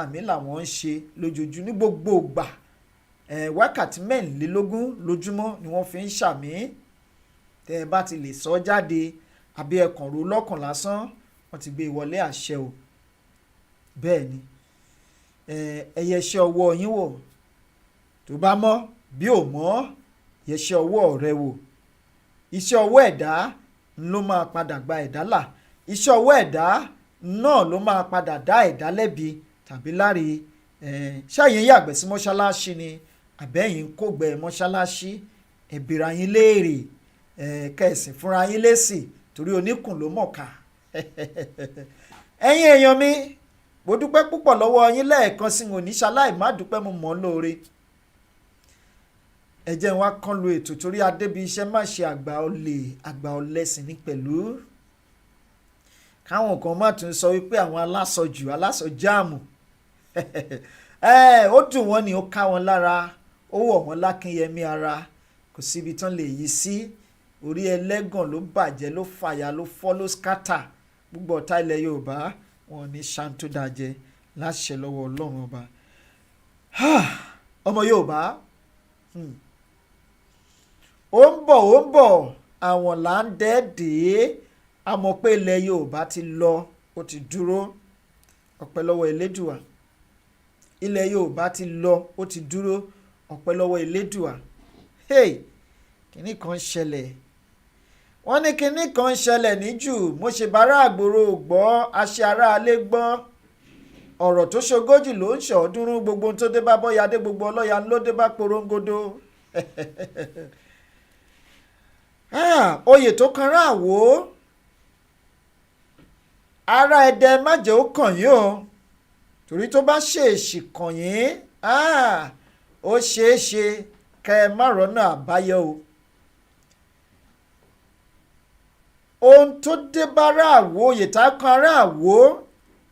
àmì làwọn ń ṣe lójoojú ní gbogbo ìgbà wákàtí mẹ́rìnlélógún lójúmọ́ ni wọ́n fi ń ṣàmì tẹ́ ẹ bá ti lè sọ jáde àbí ẹkàn ro lọ́kàn lásán wọ́n ti gbé ìwọlé àṣẹ o bẹ́ẹ̀ ni ẹyẹṣẹ́ ọwọ́ yín wò tó bá mọ́ bí ò mọ́ yẹṣẹ́ ọwọ́ rẹ wò iṣẹ́ ọwọ́ ẹ̀dá ló máa padà gba ẹ̀dá là iṣẹ́ ọwọ́ ẹ̀dá náà ló máa padà dá ẹ̀dá lẹ́bi tàbí láre ṣáàyìn yàgbẹ́ sí mọ́ṣáláṣí ni àbẹ́yìn kò gbẹ mọ́ṣáláṣí ẹ̀bìrà yín léèrè kẹ̀sìn fúnra yín lésì torí oníkùn ló mọ̀ọ́ká ẹ̀yin èèyàn mi mo dúpẹ́ púpọ̀ lọ́wọ́ yín lẹ́ẹ̀kan sí wọn níṣaláì má dúpẹ́ mo mọ̀ ọ́ lóore ẹ jẹ́ wá kán lu ètò torí adébí iṣẹ́ má ṣe àgbà ọ̀lẹ́sìn ní pẹ̀lú káwọn kan má tún sọ wípé àwọn alásọjù alásọjáàmù ó dùn wọ́n ni ó ká wọn lára ó wọ̀ wọ́n lákínyẹmí ara kò síbi tán lè yí sí orí ẹlẹ́gàn ló bàjẹ́ ló fàyà ló fọ́ ló skátà gbogbo ọ̀tá ilẹ̀ Yorùbá wọn ní ṣàǹtúndàjẹ láṣẹ lọ́wọ́ Ọlọ́run ọba ọmọ Yorùbá ó ń bọ̀ àwọn là ń dẹ́ẹ̀dẹ́ a mọ̀ pé ilẹ̀ Yorùbá ti lọ ó ti dúró ọpẹ́ lọ́wọ́ Elédùà ilẹ̀ Yorùbá ti lọ ó ti dúró ọpẹ́ lọ́wọ́ Elédùà kínní kan ṣẹlẹ̀ wọ́n ní kínní kan ṣẹlẹ̀ níjù mo ṣe bára àgbòrò gbọ́ aṣẹ aráalé gbọ́ ọ̀rọ̀ tó ṣogójì ló ń ṣọ̀ọ́dúnrún gbogbo tó dé bá bọ́ya dé gbogbo ọlọ́ya ló dé bá porongodo oyè tó kan ráàwó ara Ẹdẹ má jẹ́ ó kàn yín o torí tó bá ṣèèṣì kàn yín ó ṣeé ṣe kẹ́ ẹ má rọ́nà àbáyọ o ohun tó dé bá ráàwó oyè tá a kan ráàwó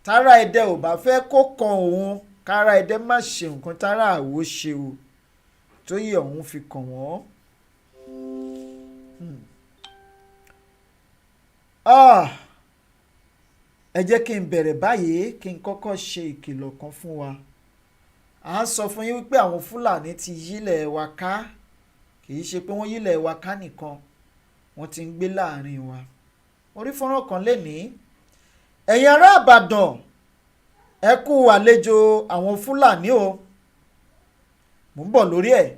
tára Ẹdẹ ò bá fẹ́ kó kan òun kára Ẹdẹ má ṣe nǹkan tára àwò ṣe o tó yẹ òun fi kàn wọ́n. ẹ jẹ́ kí n bẹ̀rẹ̀ báyìí kí n kọ́kọ́ ṣe ìkìlọ̀ kan fún wa à ń sọ fún yín wípé àwọn Fúlàní ti yílẹ̀ wa ká kì í ṣe pé wọ́n yílẹ̀ wa ká nìkan wọ́n ti ń gbé láàrin wa orí fọ́nrán kan lénìí ẹ̀yin ará Ìbàdàn ẹ kú àlejò àwọn Fúlàní o mò ń bọ̀ lórí ẹ̀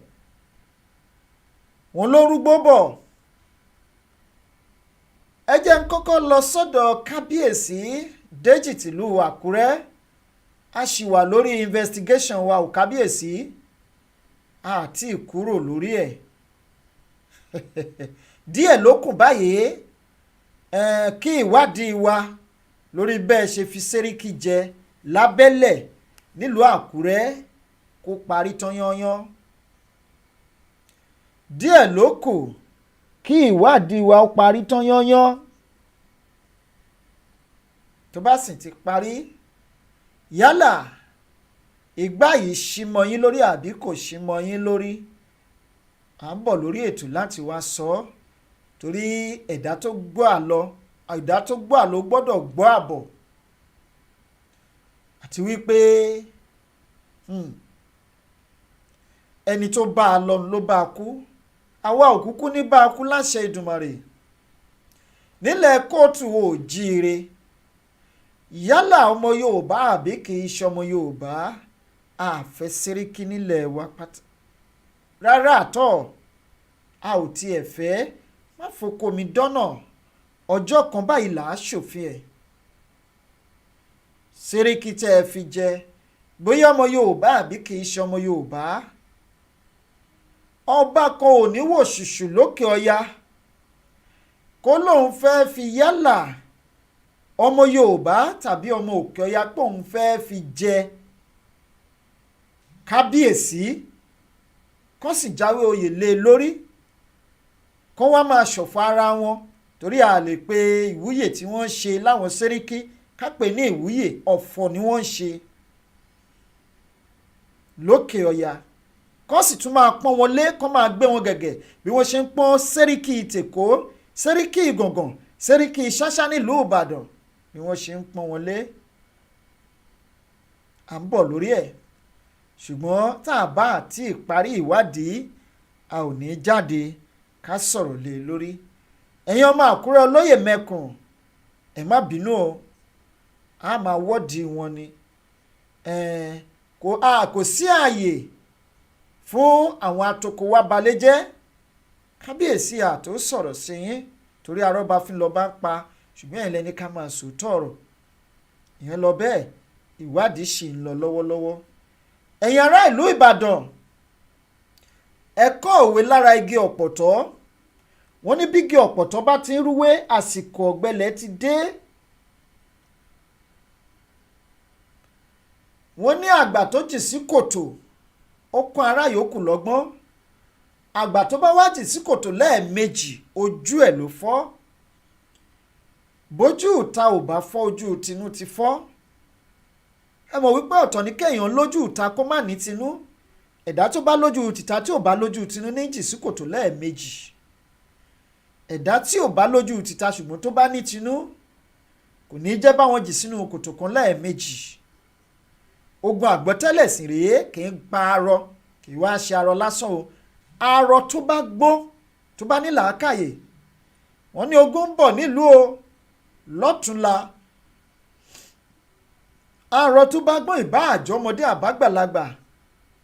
wọ́n ló rúgbó bọ̀ ẹ jẹ́ n kọ́kọ́ lọ sọ́dọ̀ kábíyèsí Déjì tìlú Àkúrẹ́ a ṣì wà lórí investigation wa ò kábíyèsí àti ìkúrò lórí ẹ̀ díẹ̀ ló kù báyìí kí ìwádìí wa lórí bẹ́ẹ̀ ṣe fi Sẹ́ríkì jẹ lábẹ́lẹ̀ nílùú Àkúrẹ́ kó parí tán yányán díẹ̀ ló kù kí ìwádìí wa ó parí tán yányán tó bá sì ti parí yálà ìgbà yìí ṣímọ yín lórí àbí kò ṣímọ yín lórí à ń bọ̀ lórí ètò láti wá sọ ọ́ torí ẹ̀dá tó gbọ́ àlọ gbọ́dọ̀ gbọ́ àbọ̀ àti wípé ẹni tó bá a lọ ló bá a kú àwa òkúkú ní bá a kú láṣẹ Ìdùmarè nílẹ̀ kóòtù òjíire yálà ọmọ Yorùbá àbí kì í ṣọmọ Yorùbá àfẹ́ Sẹ́ríkì nílẹ̀ wa pátá rárá àtọ̀ a ò tiẹ̀ fẹ́ má foko mi dọ́nà ọjọ́ kan báyìí là á ṣòfin ẹ̀ Sẹ́ríkì tẹ́ ẹ fi jẹ bóyá ọmọ Yorùbá àbí kì í ṣọmọ Yorùbá ọba kan ò ní wò ṣùṣù lókè ọya kó lóun fẹ́ fi yálà ọmọ Yorùbá tàbí ọmọ òkè ọya pé òun fẹ́ fi jẹ kábíyèsí kó sì jáwé oyè lé lórí kó wá máa ṣọ̀fọ̀ ara wọn torí a lè pe ìwúyè tí wọ́n ń ṣe láwọn Sẹ́ríkì ká pè ní ìwúyè ọ̀fọ̀ ni wọ́n ń ṣe lókè ọya kó sì tún máa pọ́n wọn lé kó máa gbé wọn gẹ̀gẹ̀ bí wọ́n ṣe ń pọ́n Sẹ́ríkì tèkó Sẹ́ríkì Ìgàngàn Sẹ́ríkì Ṣáṣá nílùú Ìbàdàn bí wọ́n ṣe ń pọ́n wọn lé à ń bọ̀ lórí ẹ̀ ṣùgbọ́n tá a bá àti ìparí ìwádìí a ò ní jáde ká sọ̀rọ̀ lé lórí ẹ̀yin ọmọ Àkúrẹ́ olóyè mẹ́kùn ẹ̀ má bínú o a máa wọ́ọ̀dì wọn ni kò sí ààyè fún àwọn atoko wa balẹ̀ jẹ́ kábíyèsí àtó sọ̀rọ̀ sí yín torí arọ́ba fi lọ bá ń pa ṣùgbọ́n ẹ̀ lẹ́ni ká máa sòótọ́ ọ̀rọ̀ ìyẹn lọ bẹ́ẹ̀ ìwádìí ṣì ń lọ lọ́wọ́lọ́wọ́ ẹ̀yin ará ìlú Ìbàdàn ẹ kọ́ òwe lára igi ọ̀pọ̀tọ́ wọ́n ní bí igi ọ̀pọ̀tọ́ bá ti ń rúwé àsìkò ọ̀gbẹlẹ̀ ti dé wọ́n ní àgbà tó jì sí kòtò ó kún ará yòókù lọ́gbọ́n àgbà tó bá wá jì sí kòtò lẹ́ẹ̀mejì ojú ẹ̀ ló fọ́ bójú ìta ò bá fọ́ ojú tinú ti fọ́ ẹ mọ̀ wípé ọ̀tọ̀ ní kéèyàn lójú ìta kó má ní tinú ẹ̀dá tó bá lójú tìta tí ò bá lójú tinú ní jì sí kòtò lẹ́ẹ̀mejì ẹ̀dá tí ò bá lójú tìta ṣùgbọ́n tó bá ní tinú kò ní jẹ́ báwọn jì sínú kòtò kan lẹ́ẹ̀mejì ogun àgbọ́tẹ́lẹ̀ sì rèé kì í pa arọ kì í wá ṣe arọ lásán o arọ tó bá gbó tó bá ní làákàyè wọ́n ní ogun ń bọ̀ nílùú o lọ́túnla arọ tó bá gbọ́n ìbá àjọmọdé àbágbàlagbà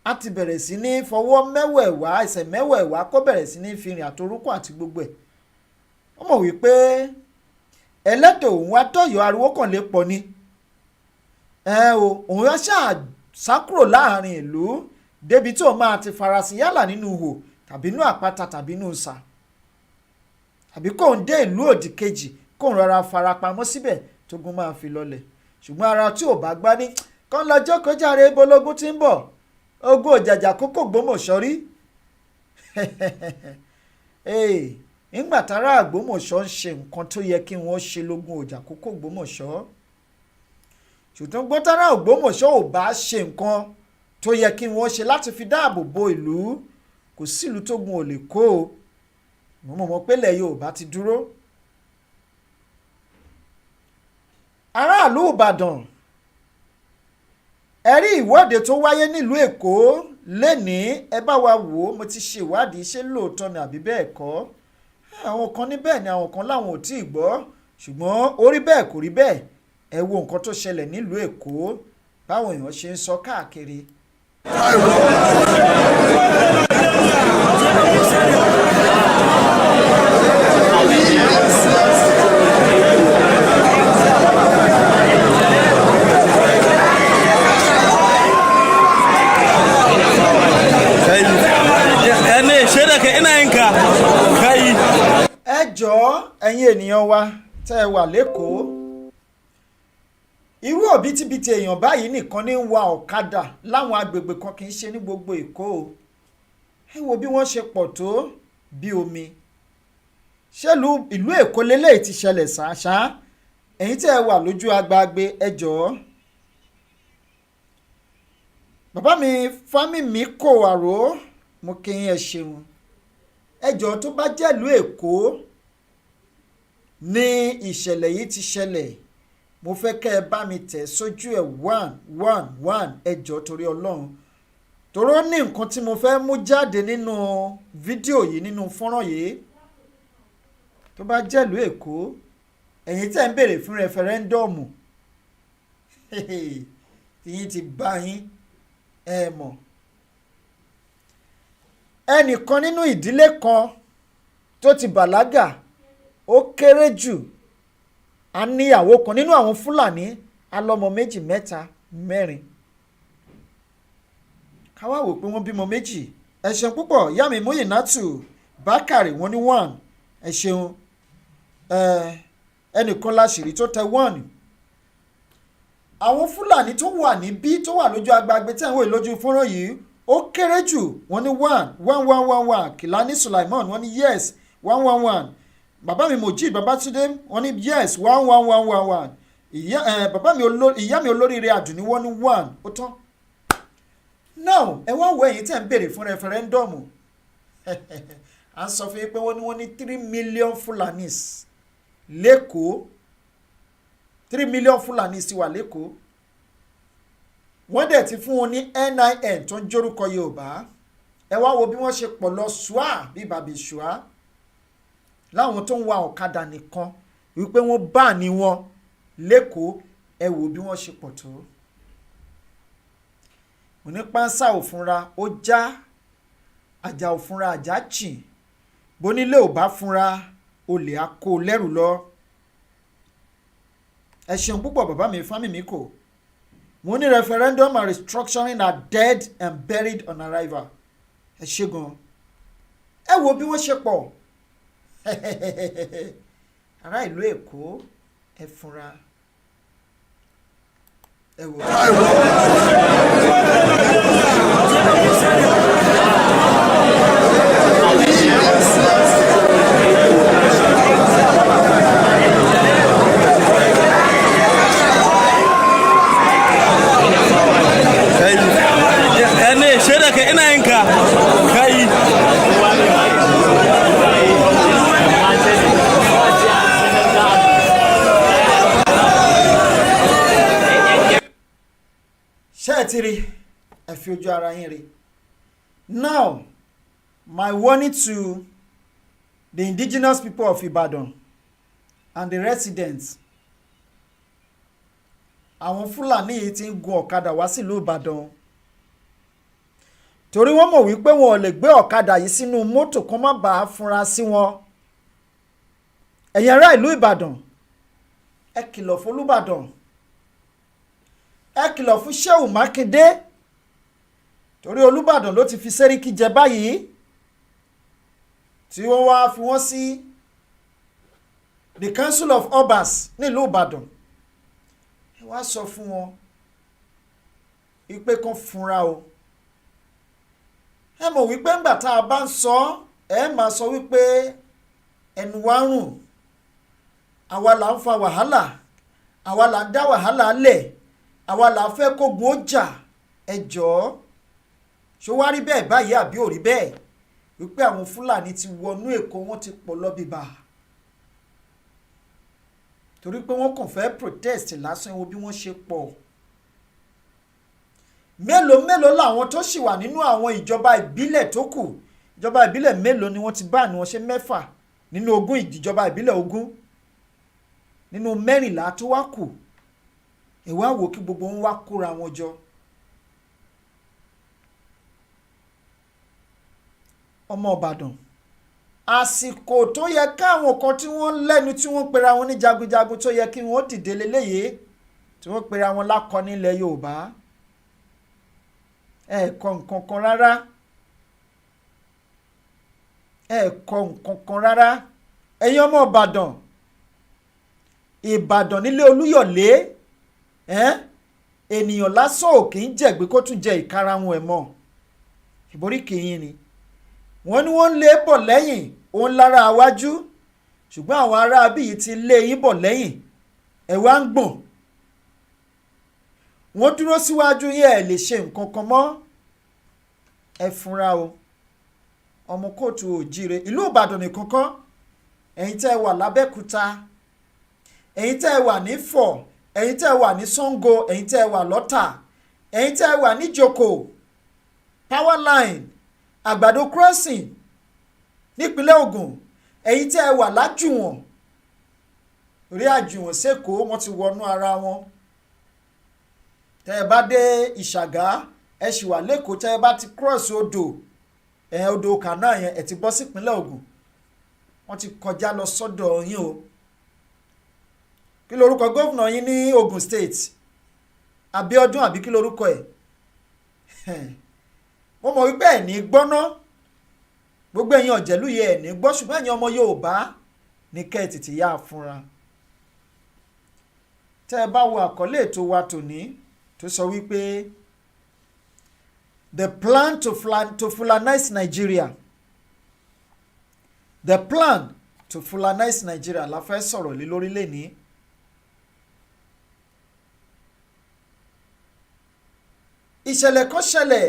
á ti bẹ̀rẹ̀ sí ní fọwọ́ mẹ́wẹ̀ẹ̀wá ẹsẹ̀ mẹ́wẹ̀ẹ̀wá kó bẹ̀rẹ̀ sí ní fi rìn àtorúkọ àti gbogbo ẹ̀ wọ́n mọ̀ wípé ẹlẹ́tọ̀ òun wá tọ̀yọ̀ ariwo kàn lè pọ̀ ni òun á sá kúrò láàrin ìlú débi tí òun máa ti farasin yálà nínú ihò tàbí inú àpáta tàbí inú ìsà àbí kóun dé ìlú òdì kejì kóun rọra farapamọ́ síbẹ̀ tógun máa fi lọlẹ̀ ṣùgbọ́n ara tí ò bá gbá ní kán lọ jókòó jàre bológun tí ń bọ̀ ogun òjàjà kókò gbómọ̀ṣọ́ rí nígbà tára Ògbómọ̀ṣọ́ ń ṣe nǹkan tó yẹ kí wọ́n ṣe lógun ọjà kókó Ògbómọ̀ṣọ́ ṣùgbọ́n gbọ́tára Ògbómọ̀ṣọ́ ò bá ṣe nǹkan tó yẹ kí wọ́n ṣe láti fi dáàbò bo ìlú kò sílùú tógun ò lè kó o mo mọ̀ pé ilẹ̀ Yorùbá ti dúró. aráàlú Ìbàdàn ẹ rí ìwọ́de tó wáyé nílùú Èkó lénìí ẹ bá wa wò ó mo ti ṣe ìwádìí ṣé lóòótọ́ ni àbí bẹ́ẹ̀ kọ́ àwọn kan ní bẹ́ẹ̀ ni àwọn kan láwọn ò tí ì gbọ́ ṣùgbọ́n ó rí bẹ́ẹ̀ kò rí bẹ́ẹ̀ ẹ wo nǹkan tó ṣẹlẹ̀ nílùú Èkó báwọn èèyàn ṣe ń sọ káàkiri. ẹ jọ̀ọ́ ẹ̀yin ènìyàn wa tẹ́ ẹ wà lẹ́kọ̀ọ́ irú òbítíbitì èèyàn báyìí nìkan ní ń wa ọ̀kadà láwọn agbègbè kan kì í ṣe ní gbogbo Èkó ẹ wo bí wọ́n ṣe pọ̀ tó bí omi ṣèlú ìlú Èkó lélẹ́yìí ti ṣẹlẹ̀ ṣáṣá ẹ̀yin tẹ́ ẹ wà lójú agbágbé ẹ jọ̀ọ́ bàbá mi Fámímì kò àrò mo kí ẹ ṣeun ẹ jọ̀ọ́ tó bá jẹ́lú Èkó ní ìṣẹ̀lẹ̀ yìí ti ṣẹlẹ̀ mo fẹ́ kẹ́ ẹ bá mi tẹ̀ sójú ẹ̀ 111 ẹ jọ̀ọ́ torí Ọlọ́run toró ní nǹkan tí mo fẹ́ mú jáde nínú fídíò yìí nínú fọ́nrán yìí tó bá jẹ́lú Èkó ẹ̀yin tẹ́ ń béèrè fún rẹfẹrẹ́ndọ̀mù ìyín ti bá yín ẹ mọ̀ ẹnìkan nínú ìdílé kan tó ti bàlágà ó kéré jù a níyàwó kan nínú àwọn Fúlàní alọ́mọ méjì mẹ́ta mẹ́rin káwá wò pé wọ́n bímọ méjì ẹ ṣeun púpọ̀ ìyá mi Múyìnátù Bákàrè wọ́n ní 1 ẹ ṣeun ẹnìkan láṣìírí tó tẹ 1 àwọn Fúlàní tó wà níbí tó wà lójú agbágbé tẹ̀ ń wò lójú fọ́nrán yìí ó kéré jù wọ́n ní 1111 Kìlání Sulaimon wọ́n ní yes 111 bàbá mi Mojí Babátúndé wọ́n ní yes 11111 bàbá mi ìyá mi olóríire Àdùnní wọ́n ní 1 ó tán. now ẹ wá wọ ẹ̀yin tẹ́ ń béèrè fún rẹfẹrẹ́ndọ̀mù à ń sọ fún yín pé wọ́n ní 3 million Fulanise lẹ́kọ̀ọ́ 3 million Fulanise ti wà lẹ́kọ̀ọ́ wọ́n dẹ̀ ti fún wọn ní NIN tó ń jórúkọ Yorùbá ẹ wá wo bí wọ́n ṣe pọ̀ lọ ṣùá bí bàbí ṣùá láwọn tó ń wa ọ̀kadà nìkan wípé wọ́n bá ní wọn lẹ́kọ̀ọ́ ẹ wò bí wọ́n ṣe pọ̀ tó. òní pánsá òfunra ó já àjà òfunra àjà jìn bónílé ò bá funra olè á kó lẹ́rù lọ. ẹ ṣeun púpọ̀ bàbá mi Fámímì kò wọ́n ní referendum and restructuring are dead and buried on arrival ẹ ṣe gan ẹ wo bí wọ́n ṣe pọ̀ ará ìlú Èkó ẹ fúnra ẹ wò. ṣe ti rí ẹ fi ojú ara yín rí. Now my warning to the indigenous people of Ibadan and the residents. Àwọn Fúlàní yìí ti ń gun ọ̀kadà wá sílùú Ìbàdàn torí wọ́n mọ̀ wípé wọn ò lè gbé ọ̀kadà yìí sínú mọ́tò kó má bàa fúnra sí wọn. Ẹ̀yin ará ìlú Ìbàdàn ẹ kìlọ̀ fún Olúbàdàn, ẹ kìlọ̀ fún Ṣéhù Mákindé torí Olúbàdàn ló ti fi Sẹ́ríkì jẹ báyìí tí wọ́n wá fi wọ́n sí the Council of Obas nílùú Ìbàdàn. Ẹ wá sọ fún wọn wípé kán fúnra o. Ẹ mọ̀ wípé ńgbà tá a bá ń sọ ẹ máa sọ wípé ẹnu wa rùn, àwa là ń fa wàhálà, àwa là ń dá wàhálà lẹ̀, àwa là ń fẹ́ kógun ó jà. Ẹ jọ̀ọ́ ṣó wá rí bẹ́ẹ̀ báyìí àbí ò rí bẹ́ẹ̀ wípé àwọn Fúlàní ti wọnú Èkó, wọ́n ti pọ̀ lọ bíbá torí pé wọ́n kàn fẹ́ protest lásán. Wo bí wọ́n ṣe pọ̀. Mélòó làwọn tó ṣì wà nínú àwọn ìjọba ìbílẹ̀ tó kù. Ìjọba ìbílẹ̀ mélòó ni wọ́n ti bá ní wọ́n ṣe 6 nínú 20 ìjọba ìbílẹ̀ 20 nínú 14 tó wá kù. Ẹ wá wò kí gbogbo wọn wá kóra wọn jọ. Ọmọ Ìbàdàn, àsìkò tó yẹ káwọn kan tí wọ́n lẹ́nu tí wọ́n pera wọn ní jagunjagun tó yẹ kí wọ́n dìde lélẹ́yìí tí wọ́n pera wọn lákọni ilẹ̀ Yorùbá. Ẹ kọ́ nǹkan kan rárá, ẹ kọ́ nǹkan kan rárá. Ẹ̀yin ọmọ Ìbàdàn, Ìbàdàn nílé Olúyọ̀lé, ènìyàn lásán ò kì í jẹ̀gbé kó tún jẹ ìkarahun ẹ̀ mọ́. Ìborí kìíyìn ni wọ́n ní wọ́n lé bọ̀ lẹ́yìn òun lára àwájú, ṣùgbọ́n àwọn ará abíyí ti lé yín bọ̀ lẹ́yìn ẹ̀ wá ń gbọ̀n. Wọ́n dúró síwájú yín ẹ̀ lè ṣe nǹkan kan mọ́. Ẹ fúnra o. Ọmọ kóòtù òjíire ìlú Ìbàdàn nìkan kọ́, ẹ̀yin tẹ́ ẹ wà l'Abẹ́òkúta, ẹ̀yin tẹ́ ẹ wà ní Ifọ̀, ẹ̀yin tẹ́ ẹ wà ní Ṣàngó, ẹ̀yin tẹ́ ẹ wà l'Ọ́tà, ẹ̀yin tẹ́ ẹ wà ní Ìjòkò, Powerline, Àgbàdo crossing nípínlẹ̀ Ògùn, ẹ̀yin tẹ́ ẹ wà lájùwọ̀n, orí àjùwọ̀n sẹ́kọ̀ọ́ wọ́n ti wọnú ara wọn. Tẹ́ ẹ bá dé Ìṣàgá ẹ sì wà lẹ́kọ̀ọ́, tẹ́ ẹ bá ti cross odò odò kàná yẹn ẹ ti bọ́ sípínlẹ̀ Ògùn, wọ́n ti kọjá lọ sọ́dọ̀ yín o. Kí lorúkọ gómìnà yín ní Ògùn state? Abíọ́dún àbí kí lorúkọ ẹ̀? Mo mọ̀ wípé ẹ̀ ní gbọ́ná, gbogbo ẹ̀yin ọ̀jẹ̀lú yẹ ẹ̀ ní gbọ́, ṣùgbọ́n ẹ̀yin ọmọ Yorùbá ní kẹ́ ẹ̀ tètè yá fúnra. Tẹ́ ẹ bá wo àkọlé ètò wa tòní tó sọ wípé the plan to Fulanise Nigeria, the plan to Fulanise Nigeria la fẹ́ sọ̀rọ̀ lé lórí lénìí. Ìṣẹ̀lẹ̀ kan ṣẹlẹ̀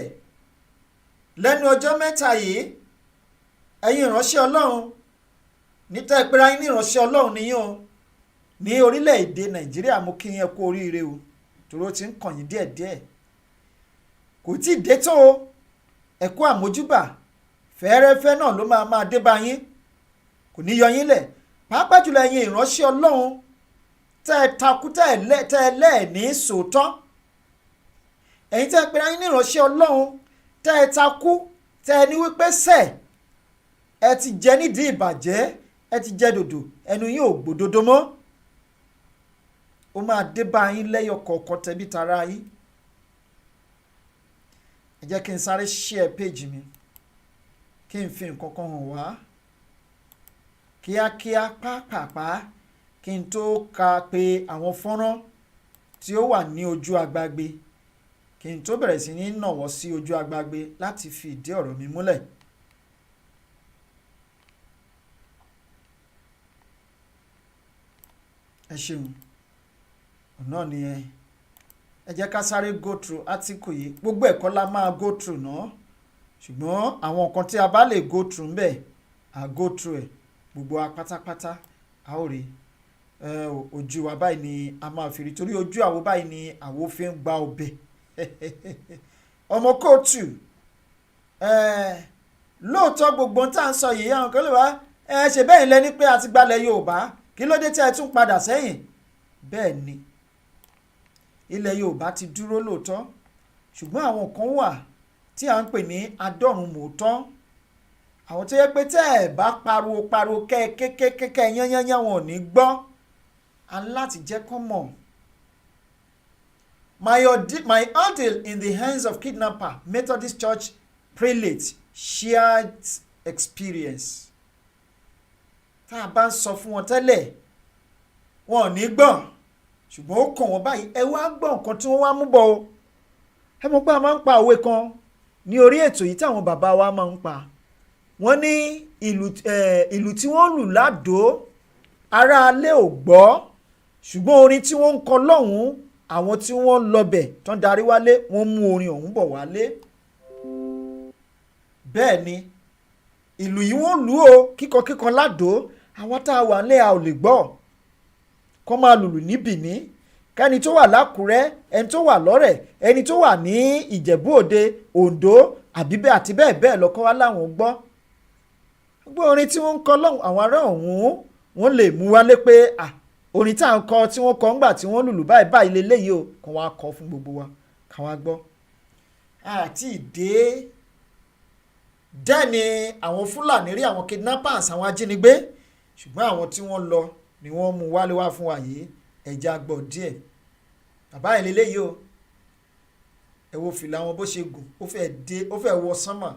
lẹ́nu ọjọ́ mẹ́ta yìí. Ẹ̀yin ìránṣẹ́ Ọlọ́run níta ìpera yín ní ìránṣẹ́ Ọlọ́run nìyẹn o ní orílẹ̀-èdè Nàìjíríà. Mo kí yín kú oríire o torí ó ti ń kàn yín díẹ̀díẹ̀, kò tí ì dé tó o. Ẹ kú àmójúbà fẹ́ẹ́rẹ́fẹ́ náà ló máa dé bá yín, kò ní yọ yín lẹ̀. Pàápàá jùlọ ẹ̀yin ìránṣẹ́ Ọlọ́run tẹ́ ẹ takú tẹ́ ẹ lẹ́ẹ̀ní sòótọ́, ẹ̀yin tẹ́ ẹ pera yín ní ìránṣẹ́ Ọlọ́run tẹ́ ẹ takú tẹ́ ẹ ní wípé ẹ ti jẹ nídìí ìbàjẹ́, ẹ ti jẹ dòdò, ẹnu yín ò gbòdodo mọ́. Ó máa dé bá yín lẹ́yọ kọ̀ọ̀kan tẹ̀bí tara yín. Ẹ jẹ́ kí n sáré share page mi kí n fi nǹkan kan hàn wá kíákíá pàápàá kí n tó ka pé àwọn fọ́nrán tí ó wà ní ojú agbágbé, kí n tó bẹ̀rẹ̀ sí ní nàwọ́ sí ojú agbágbé láti fi ìdí ọ̀rọ̀ mi múlẹ̀. Ẹ ṣeun ọ̀nà nìyẹn. Ẹ jẹ́ ká sáré go through article yìí. Gbogbo ẹ̀kọ́ la máa go through náà, ṣùgbọ́n àwọn nǹkan tí a bá lè go through ńbẹ̀ à go through ẹ̀ gbogbo wa pátápátá a ó rí. Ojú wa báyìí ni a máa fi rí, torí ojú àwo báyìí ni àwo fi ń gba ọbẹ̀. ọmọ kóòtù lóòótọ́ gbogbo tá à ń sọ yìí àwọn kan lè wá ṣe bẹ́ẹ̀ lẹ́ni pé a ti gbalẹ̀ Yorùbá kí ló dé tí ẹ tún padà sẹ́yìn bẹ́ẹ̀ ni ilẹ̀ Yorùbá ti dúró lóòótọ́ ṣùgbọ́n àwọn kan wà tí à ń pè ní adọ́run mòótọ́ àwọn tó yẹ pé tẹ́ ẹ̀ bá pariwo kẹ́ẹ̀kẹ́kẹ́kẹ́ yányányá wọn ò ní gbọ́ aláti jẹ́ kọ́ mọ̀. My ordeal in the hands of kidnapper Methodist Church prelate shared experience. Tá a bá ń sọ fún wọn tẹ́lẹ̀ wọn ò ní gbọ́ ṣùgbọ́n ó kàn wọ́n báyìí ẹ wá gbọ́ nǹkan tí wọ́n wá mú bọ̀ o. Ẹ mọ̀ pé a máa ń pa òwe kan ní orí ètò yìí táwọn bàbá wa máa ń pa. Wọ́n ní ìlù tí wọ́n lù ládò ará alé ò gbọ́ ṣùgbọ́n orin tí wọ́n ń kọ lọ́hùn-ún àwọn tí wọ́n lọ́bẹ̀ tán darí wálé wọ́n mú orin ọ̀hún bọ̀ wálé. Bẹ́ẹ̀ ni ìlù yìí wọ́n lù ó kíkọ ládò àwọn tá a wà nílé a ò lè gbọ́ kọ́ máa lùlù ní Bìní kẹ́ni tó wà l'Ákúrẹ́ ẹni tó wà lọ́rẹ̀ ẹni tó wà ní Ìjẹ̀bú Òde Oǹdó àbíbẹ́ àti bẹ́ẹ̀ bẹ́ẹ̀ lọ́kọ́ wá láwọn gbọ́. Gbọ́ orin tí wọ́n ń kọ lọ́hùn àwọn ará ọ̀hún wọ́n lè mú wálé pé orin tá à ń kọ tí wọ́n kọ ńgbà tí wọ́n lùlù báyìí lélẹ́yìí o kàn wá kọ fún gbogbo wa kàn wá gbọ́. àti ìdè dẹ́ni àwọn Fúlàní rí àwọn kidnappers àwọn ajínigbé ṣùgbọ́n àwọn tí wọ́n lọ ni wọ́n mú wálé wá fún wa yìí ẹ̀já gbọ́ díẹ̀. bàbá ẹ̀ lélẹ́yìí o ẹ wo fìlà wọn bó ṣe gùn ó fẹ́ wọ sánmà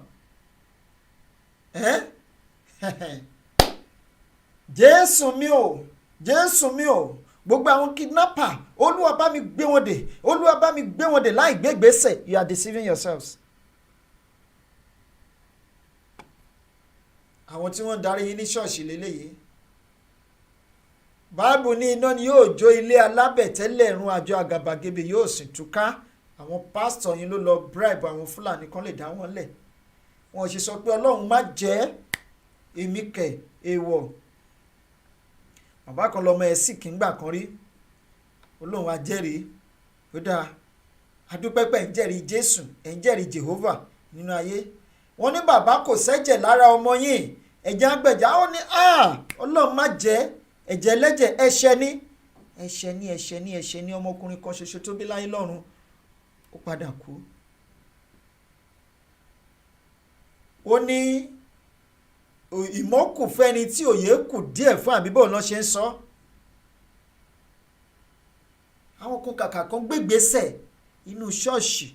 Jésù mi o Jésù mi o gbogbo àwọn kidnapper Olúwa bá mi gbé wọn dè Olúwa bá mi gbé wọn dè láì gbé ìgbésẹ̀ you are deceiving yourselves. àwọn tí wọ́n darí yín ní ṣọ́ọ̀ṣì lélẹ́yìí báàbù ní iná ni yóò jó ilé alábẹ̀tẹ́lẹ̀ run àjọ àgàbàgebè yóò sì túká àwọn pásítọ̀ yín ló lọ bribe àwọn Fúlàní kan lè dá wọn lẹ̀ wọn ò ṣe sọ pé Ọlọ́run má jẹ́ èmi kẹ̀ èèwọ̀. Bàbá kan lọ́mọ ẹ̀ sì kí ń gbà kan rí Ọlọ́run ajẹ́rìí ó dáa adúpẹ́pẹ́ ń jẹ́rìí Jésù ẹ̀ ń jẹ́rìí Jehovah nínú ayé wọ́n ní bàbá kò sẹ́jẹ̀ lára ọmọ yín ẹ̀jẹ̀ àgbẹ̀já ó ní Ọlọ́run má jẹ́ ẹ̀jẹ̀ ẹlẹ́jẹ̀ ẹ̀ṣẹ̀ ní ọmọkùnrin kan ṣoṣo tó bí láyé lọ́run ó padà kú. Ó ní ìmọ̀ kù fẹ́ni tí òye kù díẹ̀ fún àbíbọ̀ náà ṣe ń sọ. àwọn kan kàkà kan gbégbésẹ̀ inú ṣọ́ọ̀ṣì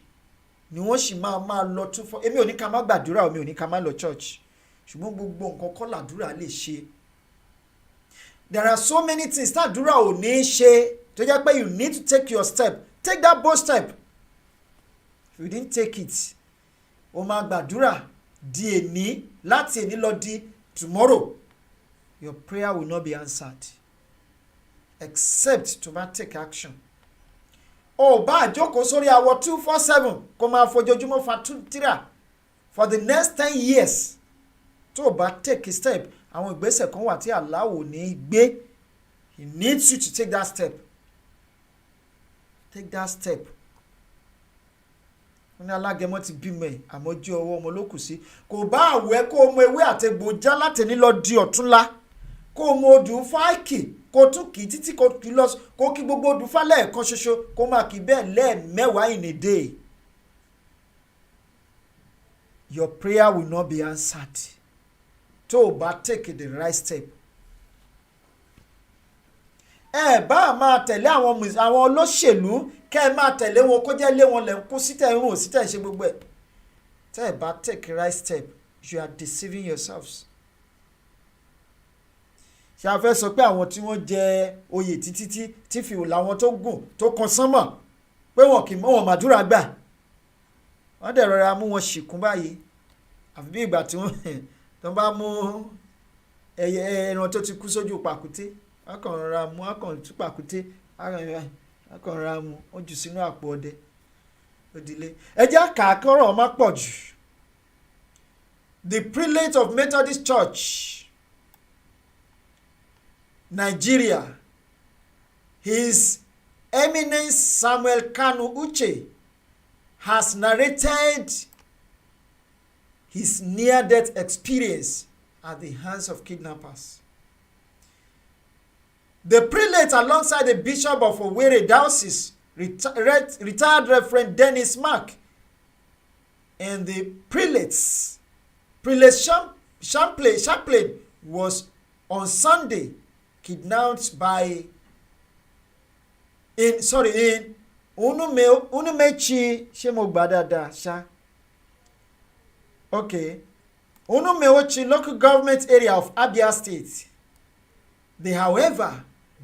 ni wọ́n sì máa lọ tún fọ́ èmi ò ní ká má gbàdúrà èmi ò ní ká má lọ church ṣùgbọ́n gbogbo nǹkan kọ́ làdúrà lè ṣe. There are so many things tàdúrà ò ní ṣe tó jẹ́ pé you need to take your step take that bold step if you didn't take it o máa gbàdúrà di èní láti èní lọ di tomorrow your prayer will not be answered except to ma take action. o bá àjókòó sórí àwọ̀ 247 kó máa fojoojúmọ́ fa tíra for the next 10 years tó o bá take a step àwọn ìgbésẹ̀ kan wà tí Allah ò ní gbé he needs you to take that step take that step. wọ́n ní alágẹmọ ti bímọ ẹ̀ àmọ́ jí ọwọ́ ọmọ ló kù sí kò bá àwẹ̀ kó o mọ ewé àtẹ̀gbò já láti ní lọ di ọ̀túnla kó o mọ odù fáìkì kó o tún kì í títí kó kì í lọ kó kí gbogbo odù fá lẹ́ẹ̀kan ṣoṣo kó máa kì í bẹ́ẹ̀ lẹ́ẹ̀mẹ́wàá in a day your prayer will not be answered tó o bá take the right step. ẹ bá máa tẹ̀lé àwọn olóṣèlú kẹ́ ẹ máa tẹ̀lé wọn kó jẹ́ lé wọn lẹ̀ ń kú sítẹ̀ ń rùn sítẹ̀ ń ṣe gbogbo ẹ̀ tẹ́ ẹ bá take the right step you are deceiving yourselves. ṣé a fẹ́ sọ pé àwọn tí wọ́n jẹ oyè títí tí fìwò làwọn tó gùn tó kan sánmọ̀ pé wọn kì í mọ wọn màdúrà gbà wọ́n dẹ̀ rọra mú wọn ṣìkún báyìí àfi bí ìgbà tí wọ́n bá mú ẹran tó ti kú sójú pàkúté wọ́n kàn rọra mú wọ́n kàn tú pàkúté wọ́n kàn rọra mú wọ́n jù sínú àpò ọdẹ òdìlé ẹjẹ́ àkàkọ́rọ̀ ọmọ pọ̀ jù. The prelate of Methodist Church Nigeria, His Eminence Samuel Kanu Uche, has narrated his near-death experience at the hands of kidnappers. The prelate, alongside the Bishop of Owerri Diocese, retired Reverend Dennis Mark, and the prelate chaplain was on Sunday kidnapped by in Unumechi Shemogbadada. Okay. Unumeochi local government area of Abia State. They, however,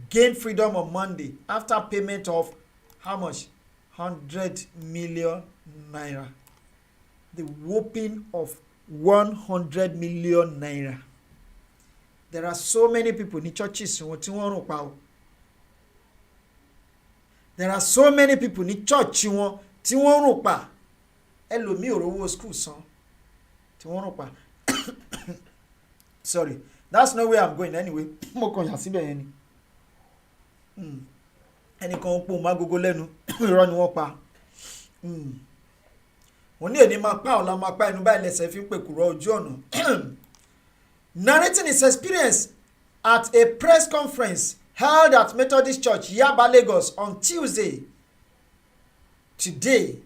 gained freedom on Monday after payment of how much? 100 million naira. The whopping of 100 million naira. There are so many people in churches. There are so many people in church tí wọ́n rò pa. Ẹlòmíì ò rówó school san. Tí wọ́n rò pa. Sorry, that's not where I'm going anyway. Mo kàn yà síbẹ̀ yẹn ni. Ẹnìkan ń pò má gogo lẹ́nu. Irọ́ ni wọ́n pa. Wọ́n ní èní máa pa ọ̀la máa pa ẹnu báyìí lẹ́sẹ̀ fi ń pèkúrọ̀ ojú ọ̀nà. Narrating his experience at a press conference held at Methodist Church, Yaba, Lagos on Tuesday, today,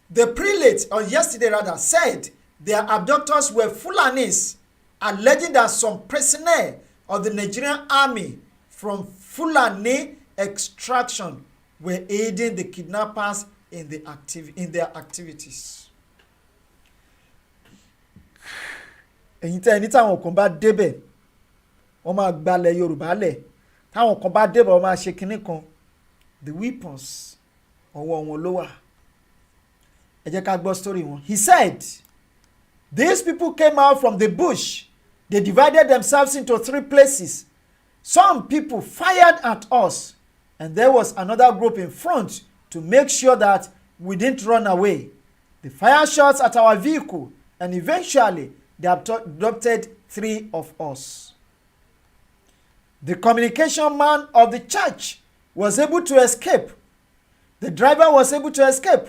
the prelate, or yesterday rather, said their abductors were Fulanise, alleging that some personnel of the Nigerian army from Fulani extraction were aiding the kidnappers in their activities. Ẹ̀yin tẹ́ ẹni táwọn kan bá débẹ̀ wọ́n máa gbalẹ̀ Yorùbá lẹ̀ táwọn kan bá débẹ̀ wọ́n máa ṣe kinní kan, the weapons ọwọ́ wọn ló wà. Ẹ jẹ́ ká gbọ́ story wọn. He said, these people came out from the bush. They divided themselves into 3 places. Some people fired at us, and there was another group in front to make sure that we didn't run away. They fired shots at our vehicle, and eventually they abducted 3 of us. The communication man of the church was able to escape. The driver was able to escape.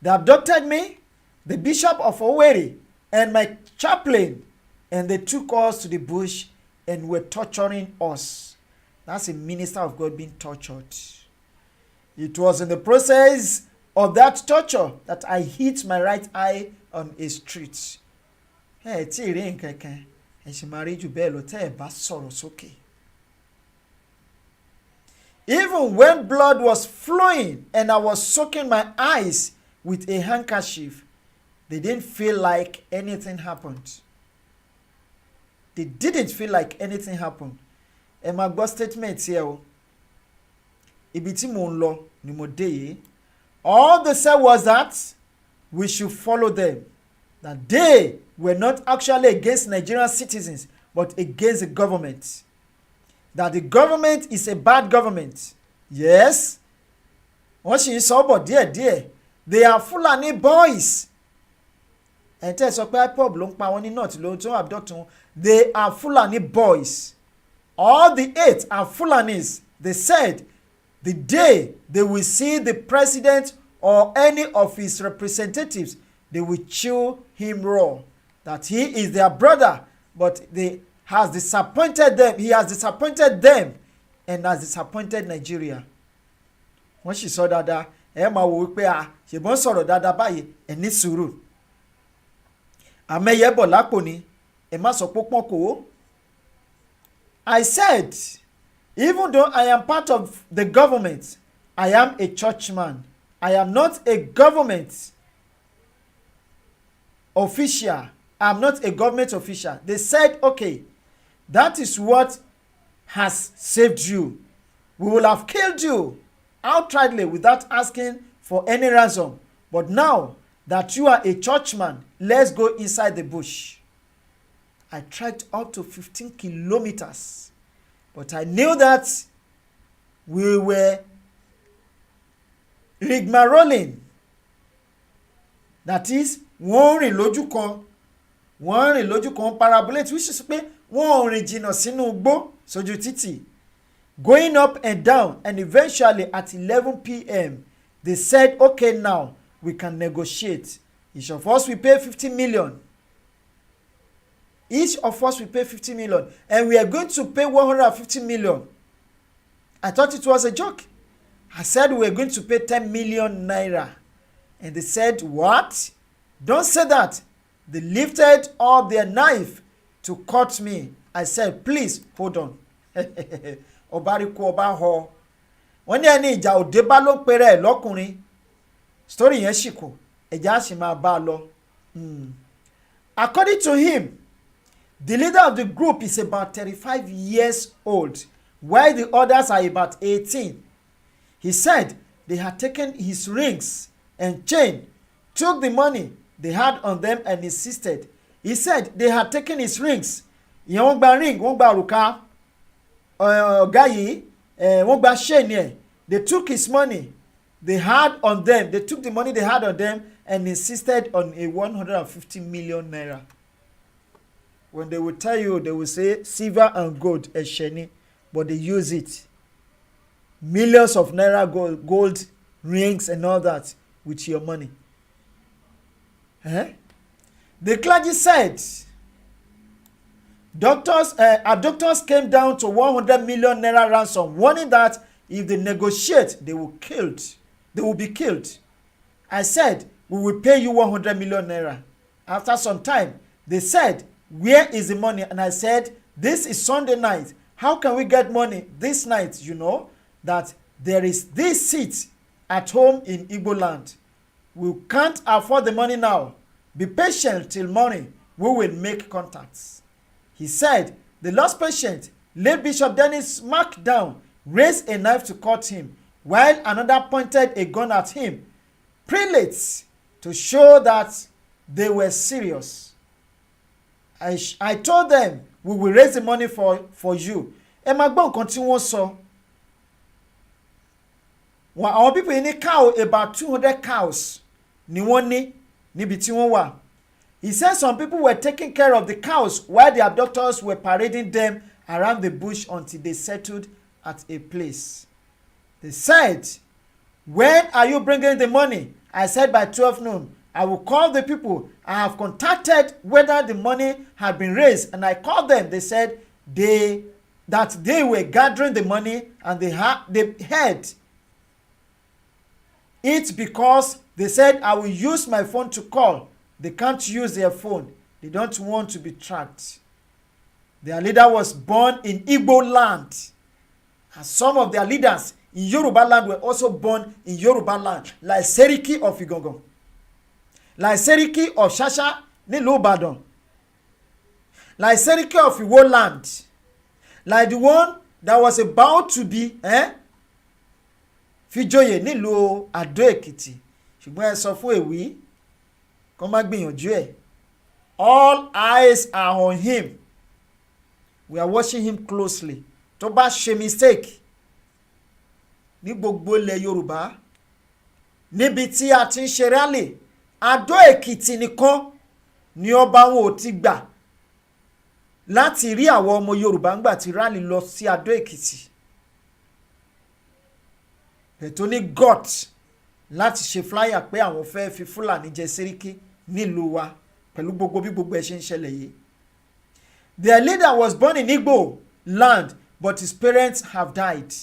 They abducted me, the Bishop of Owerri, and my chaplain, and they took us to the bush and were torturing us. That's a minister of God being tortured. It was in the process of that torture that I hit my right eye on a street. Even when blood was flowing and I was soaking my eyes with a handkerchief, they didn't feel like anything happened. They didn't feel like anything happened. And my God statement here, ibiti mo nlo ni mo de yi. All they said was that we should follow them. That they were not actually against Nigerian citizens, but against the government. That the government is a bad government. Yes. Wọ́n sì ń sọ bọ̀ díẹ̀díẹ̀. They are Fulani boys. And tell sọ pé IPOB ló ń pa wọn ní north ló tó abduct wọn. They are Fulani boys. All the 8 are Fulanis. They said the day they will see the president or any of his representatives, they will chew him raw. That he is their brother, but he has disappointed them and has disappointed Nigeria. Wọ́n sì sọ dáadáa, ẹ máa wò wípé ṣèbọn sọ̀rọ̀ dáadáa báyìí ẹ ní sùúrù. Àmẹ́yẹ bọ̀ lápò ni, ẹ má sọ pópọ́n kò. I said, even though I am part of the government, I am a churchman. I am not a government official. I am not a government official. They said, okay, that is what has saved you. We will have killed you outrightly without asking for any ransom. But now that you are a churchman, let's go inside the bush. I trekked up to 15 kilometers. But I knew that we were rigmaroling. That is, wọ́n rìn lójú kan parabolate, which is pé wọ́n rìn jìnnà sínú igbó sójú títì. Going up and down, and eventually at 11 p.m. they said, okay, now we can negotiate. Each of us will pay 50 million. Each of us will pay 50 million. And we are going to pay 150 million. I thought it was a joke. I said we were going to pay 10 million naira. And they said, what? Don't say that. They lifted up their knife to cut me. I said, please, hold on. Obariku Obaho. Wọ́n ní ẹni ìjà òde bá ló ń pèrè ẹ̀ lọ́kùnrin. Story yẹn ṣì kù. Ẹ̀já sì máa bá a lọ. According to him, the leader of the group is about 35 years old, while the others are about 18. He said they had taken his rings and chain, took the money they had on them and insisted. He said they had taken his rings. Ìyẹn wọ́n gba ring, wọ́n gba òrùka ọ̀gá yìí, wọ́n gba chain yẹn. They took his money they had on them. They took the money they had on them and insisted on a 150 million naira. When they will tell you, they will say silver and gold, esheni, but they use it. Millions of naira gold rings and all that with your money. The clergy said, abductors came down to 100 million naira ransom, warning that if they negotiate, they will be killed. I said, we will pay you 100 million naira. After some time, they said, where is the money? And I said, this is Sunday night. How can we get money this night? You know that there is this seat at home in Igbo land. We can't afford the money now. Be patient till morning. We will make contacts. He said, the last patient, late Bishop Dennis marked down, raised a knife to cut him, while another pointed a gun at him. Prelates, to show that they were serious. I told them, we will raise the money for you. Ẹ máa gbọ́ nǹkan tí wọ́n sọ. Àwọn people yìí ní cow, about 200 cows ni wọ́n ní níbi tí wọ́n wà. He said some people were taking care of the cows while the abductors were parading them around the bush until they settled at a place. They said, when are you bringing the money? I said by 12 noon. I will call the people. I have contacted whether the money had been raised, and I called them. They said that they were gathering the money and they had it because they said I will use my phone to call. They can't use their phone. They don't want to be tracked. Their leader was born in Igbo land. And some of their leaders in Yoruba land were also born in Yoruba land, like Seriki of Igangan, like Seriki of Shasha nílùú Ìbàdàn, like Seriki of Iwo land, like the one that was about to be Fijoye nílùú Ado Ekiti. Ṣùgbọ́n ẹ sọ fún èwí kó má gbìyànjú ẹ̀. All eyes are on him. We are watching him closely. Tó bá ṣe mistake ní gbogbo ilẹ̀ Yorùbá níbi tí a ti ń ṣe rally, Ado Ekiti nìkan ni ọba wọn ò ti gbà láti rí àwọn ọmọ Yorùbá ńgbà tí rally lọ sí Ado Ekiti. Ètò ní got láti ṣe flyer pé àwọn fẹ́ fi Fúlàní jẹ Sẹ́ríkì nílùú wa pẹ̀lú gbogbo bí gbogbo ẹ̀ ṣe ń ṣẹlẹ̀ yìí. Their leader was born in Igbo land, but his parents have died.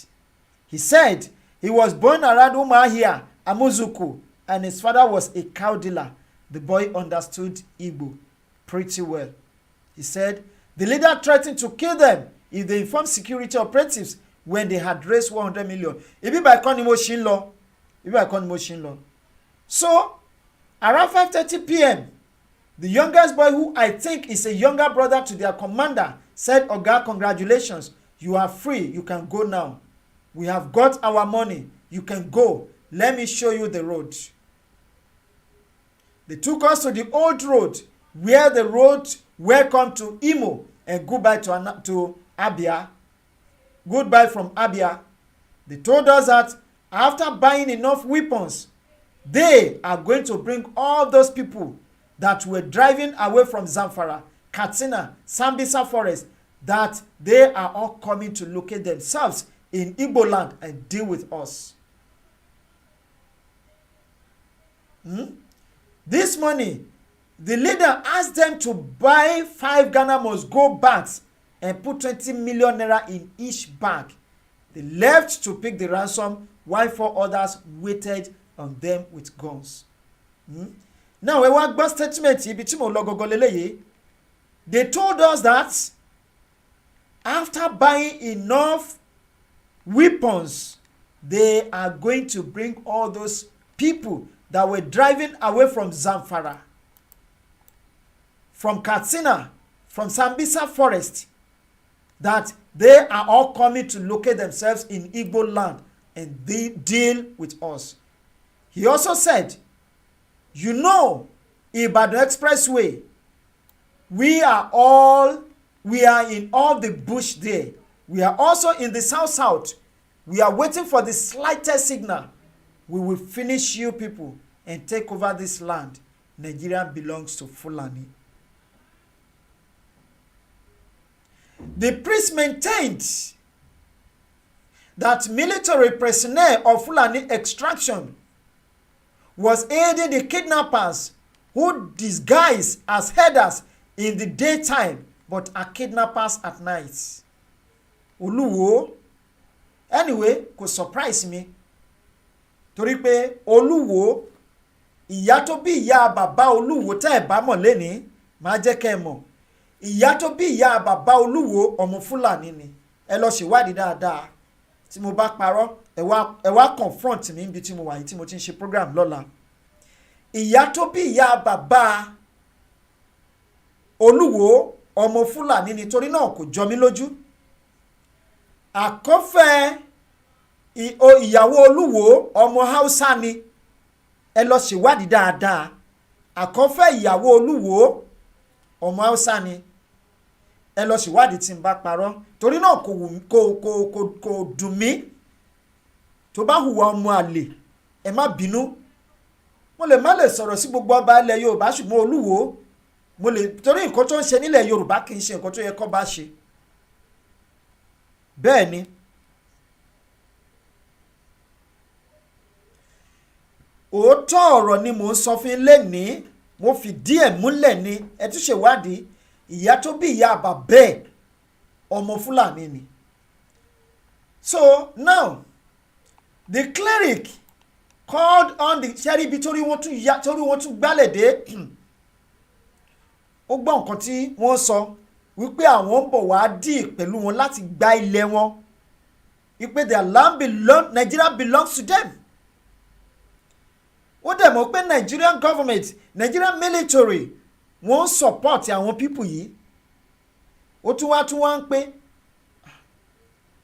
He said he was born around Umuahia, Amuzuku, and his father was a cow dealer. The boy understood Igbo pretty well. He said the leader threatened to kill them if they informed security operatives when they had raised 100 million. Ibi by Konimo Shinlo. So, around 5:30 p.m., the youngest boy, who I think is a younger brother to their commander, said, Oga, congratulations. You are free. You can go now. We have got our money. You can go. Let me show you the road. They took us to the old road, where the road welcome to Imo and goodbye to Abia. Goodbye from Abia. They told us that after buying enough weapons, they are going to bring all those people that were driving away from Zamfara, Katsina, Sambisa forest, that they are all coming to locate themselves in Igbo land and deal with us. This money, the leader asked them to buy 5 Ghana must go bags and put 20 million naira in each bag. They left to pick the ransom while 4 others waited on them with guns. Now, we want to statement ibi tí mo lọ gogo leleyi. They told us that after buying enough weapons, they are going to bring all those people that were driving away from Zamfara, from Katsina, from Sambisa forest, that they are all coming to locate themselves in Igbo land and they deal with us. He also said, you know, Ibadan Expressway, we are in all the bush there. We are also in the south. We are waiting for the slightest signal. We will finish you people and take over this land. Nigeria belongs to Fulani. The priest maintained that military personnel of Fulani extraction was aiding the kidnappers who disguise as herders in the daytime but are kidnappers at night. Olúwo, anyway, kò surprise me. Torí pé Olúwo, ìyá tó bí ìyá bàbá Olúwo tẹ́ ẹ bá mọ̀ lénìí, máa jẹ́ kẹ́ ẹ mọ̀. Ìyá tó bí ìyá bàbá Olúwo ọmọ Fúlàní ni. Ẹ lọ ṣèwádìí dáadáa. Tí mo bá parọ́, ẹ wá confront mi níbi tí mo wà yìí tí mo ti ń ṣe program lọ́la. Ìyá tó bí ìyá bàbá Olúwo ọmọ Fúlàní ni, torí náà kò jọ mí lójú. Àkọ́fẹ́ ìyàwó Olúwo ọmọ Hausa ni. Ẹ lọ ṣèwádìí dáadáa. Àkọ́fẹ́ ìyàwó Olúwo ọmọ Hausa ni. Ẹ lọ ṣèwádìí tí n bá parọ́. Torí náà kò dùn mí. Tó bá hùwà ọmọ àlè, ẹ má bínú. Mo lè má lè sọ̀rọ̀ sí gbogbo ọba ilẹ̀ Yorùbá, ṣùgbọ́n Olúwo mo lè, torí nǹkan tó ń ṣe nílẹ̀ Yorùbá kì í ṣe nǹkan tó yẹ kó bá ṣe. Bẹ́ẹ̀ ni. Òótọ́ ọ̀rọ̀ ni mò ń sọ fún yín lénìí, mo fi díẹ̀ múlẹ̀ ni, ẹ tún ṣèwádìí. Ìyá tó bí ìyá bàbá ẹ̀ ọmọ Fúlàní ni. So now, the cleric called on the ṣẹ́ríbi torí wọ́n tún gbálẹ̀ dé. Ó gbọ́ nǹkan tí wọ́n sọ wípé àwọn ń bọ̀ wá dì pẹ̀lú wọn láti gba ilẹ̀ wọn. Wípé their land Nigeria belongs to them. Ó dẹ̀ mọ̀ pé Nigerian government, Nigerian military wọ́n support àwọn people yìí. Ó tún wá ń pé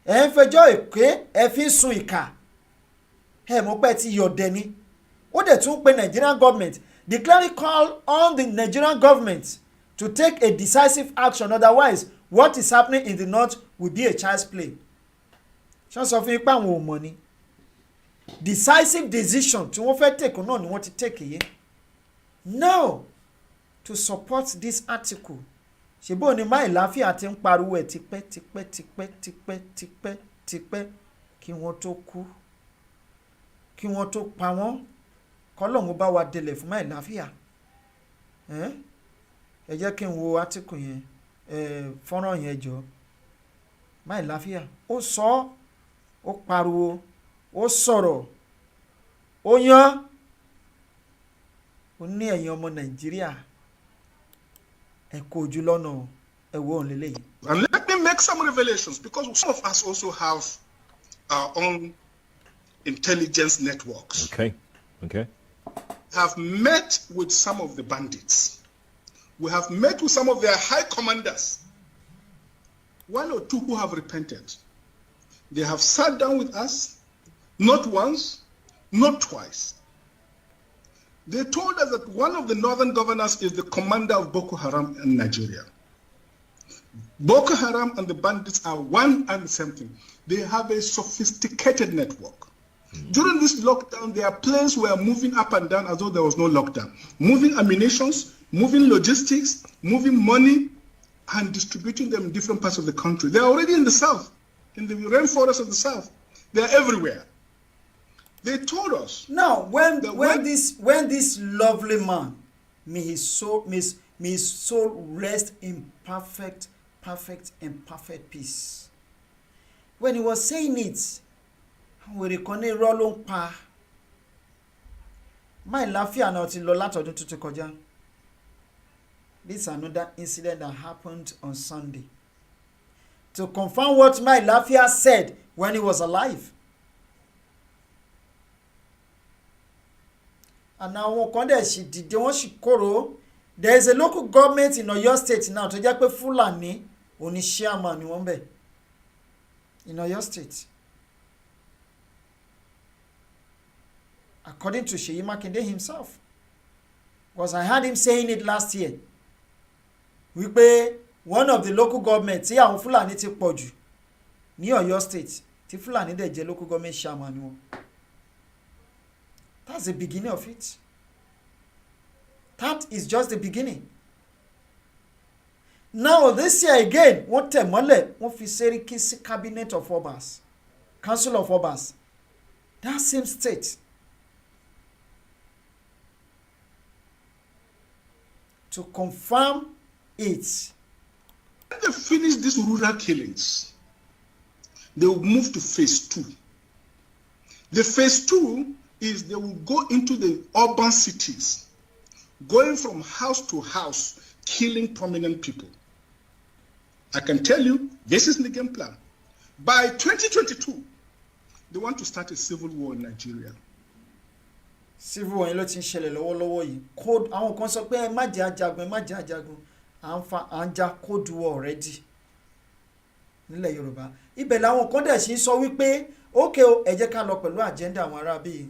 ẹ ń fẹjọ́ èké ẹ fi ń sun ìkà. Ẹ mọ̀ pé ti yọ̀dẹ̀ ni. Ó dẹ̀ tún pé Nigerian government. The cleric called on the Nigerian government to take a decisive action, otherwise what is happening in the north will be a child's play. Ṣé wọ́n sọ fún yín pé àwọn ò mọ̀ ni? Decisive decision tí wọ́n fẹ́ take náà ni wọ́n ti take yìí. Now, to support this article, ṣèbó ni máì láfíà ti ń pariwo ẹ̀ tipẹ́ kí wọ́n tó kú, kí wọ́n tó pa wọ́n, kọ́lọ́hún bá wa délẹ̀ fún máì láfíà. Ẹ jẹ́ kí n wo article yẹn, fọ́nrán yẹn jọ. Máì láfíà ó sọ, ó pariwo, ó sọ̀rọ̀, ó yán, ó ní ẹ̀yin ọmọ Nàìjíríà ẹ kó ojú lọ́nà, ẹ wo òun lélẹ́yìí. And let me make some revelations, because some of us also have our own intelligence networks. Okay. Have met with some of the bandits. We have met with some of their high commanders. 1 or 2 who have repented. They have sat down with us, not once, not twice. They told us that one of the northern governors is the commander of Boko Haram in Nigeria. Boko Haram and the bandits are one and the same thing. They have a sophisticated network. During this lockdown, their planes were moving up and down as though there was no lockdown. Moving ammunitions, moving logistics, moving money, and distributing them in different parts of the country. They are already in the south, in the rainforest of the south. They are everywhere. They told us. Now, when this lovely man, may his soul rest in perfect and perfect peace. When he was saying it, we reckon a roll pa. My láfíà náà ti lọ látọdún tó ti kọjá. This is another incident that happened on Sunday. To confirm what my láfíà said when he was alive. And now kan dẹ̀ sì dìde wọ́n sì kóró. There is a local government in Oyo State now tó jẹ́ pé Fulani òní chairman ni wọ́n bẹ̀. In Oyo State. According to Seyi Makinde himself. Because I heard him saying it last year. Wípé one of the local government tí àwọn Fulani ti pọ̀ jù ní Oyo State tí Fulani dẹ̀ jẹ́ local government chairman ni wọ́n. That's the beginning of it. That is just the beginning. Now this year again, wọ́n tẹ̀ mọ́lẹ̀ wọ́n fi Seriki sí cabinet of Obas, council of Obas, that same state. To confirm it. When they finish these rural killings, they will move to phase 2. The phase 2 is they will go into the urban cities, going from house to house, killing prominent people. I can tell you, this is the game plan. By 2022, they want to start a civil war in Nigeria. Civil war ló ti ń ṣẹlẹ̀ lọ́wọ́lọ́wọ́ yìí. Code àwọn kan sọ pé ẹ má jẹ́ ajagun. À ń jà code war already. Nílẹ̀ Yorùbá. Ibẹ̀ làwọn kan dẹ̀ sì ń sọ wípé okay o ẹ jẹ́ ká lọ pẹ̀lú agenda àwọn ará bí.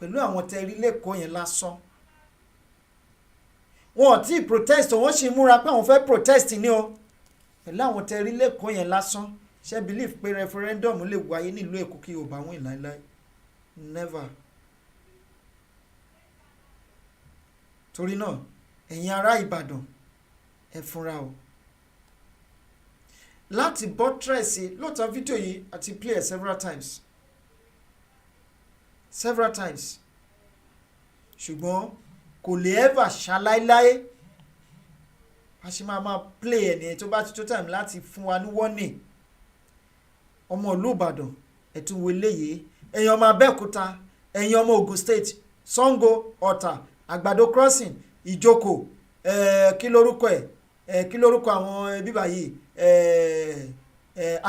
Pẹ̀lú àwọn tẹ̀rí lẹ́kọ̀ọ́ yẹn lásán. Wọ́n ti protest wọ́n sì múra pé àwọn fẹ́ protest ni o. Pẹ̀lú àwọn tẹ̀rí lẹ́kọ̀ọ́ yẹn lásán. Ṣé believe pé referendum lè wáyé nílùú Èkó kí Yorùbá win láíláí? Never. Torí náà ẹ̀yin ará Ìbàdàn ẹ fúnra o. Láti buttress lóòótọ́ fídíò yìí àti play several times. Ṣùgbọ́n kò lè ever ṣaláíláí. A ṣe máa play ẹni tó bá ti tó time láti fún wa ní warning. Ọmọ ìlú Ìbàdàn ẹ tún wo eléyìí. Ẹ̀yin ọmọ Abẹ́òkúta, ẹ̀yin ọmọ Ògùn State, Sango, Ọ̀tà, Àgbàdo crossing, Ìjókò, kí lórúkọ kí lórúkọ àwọn bíbá yìí,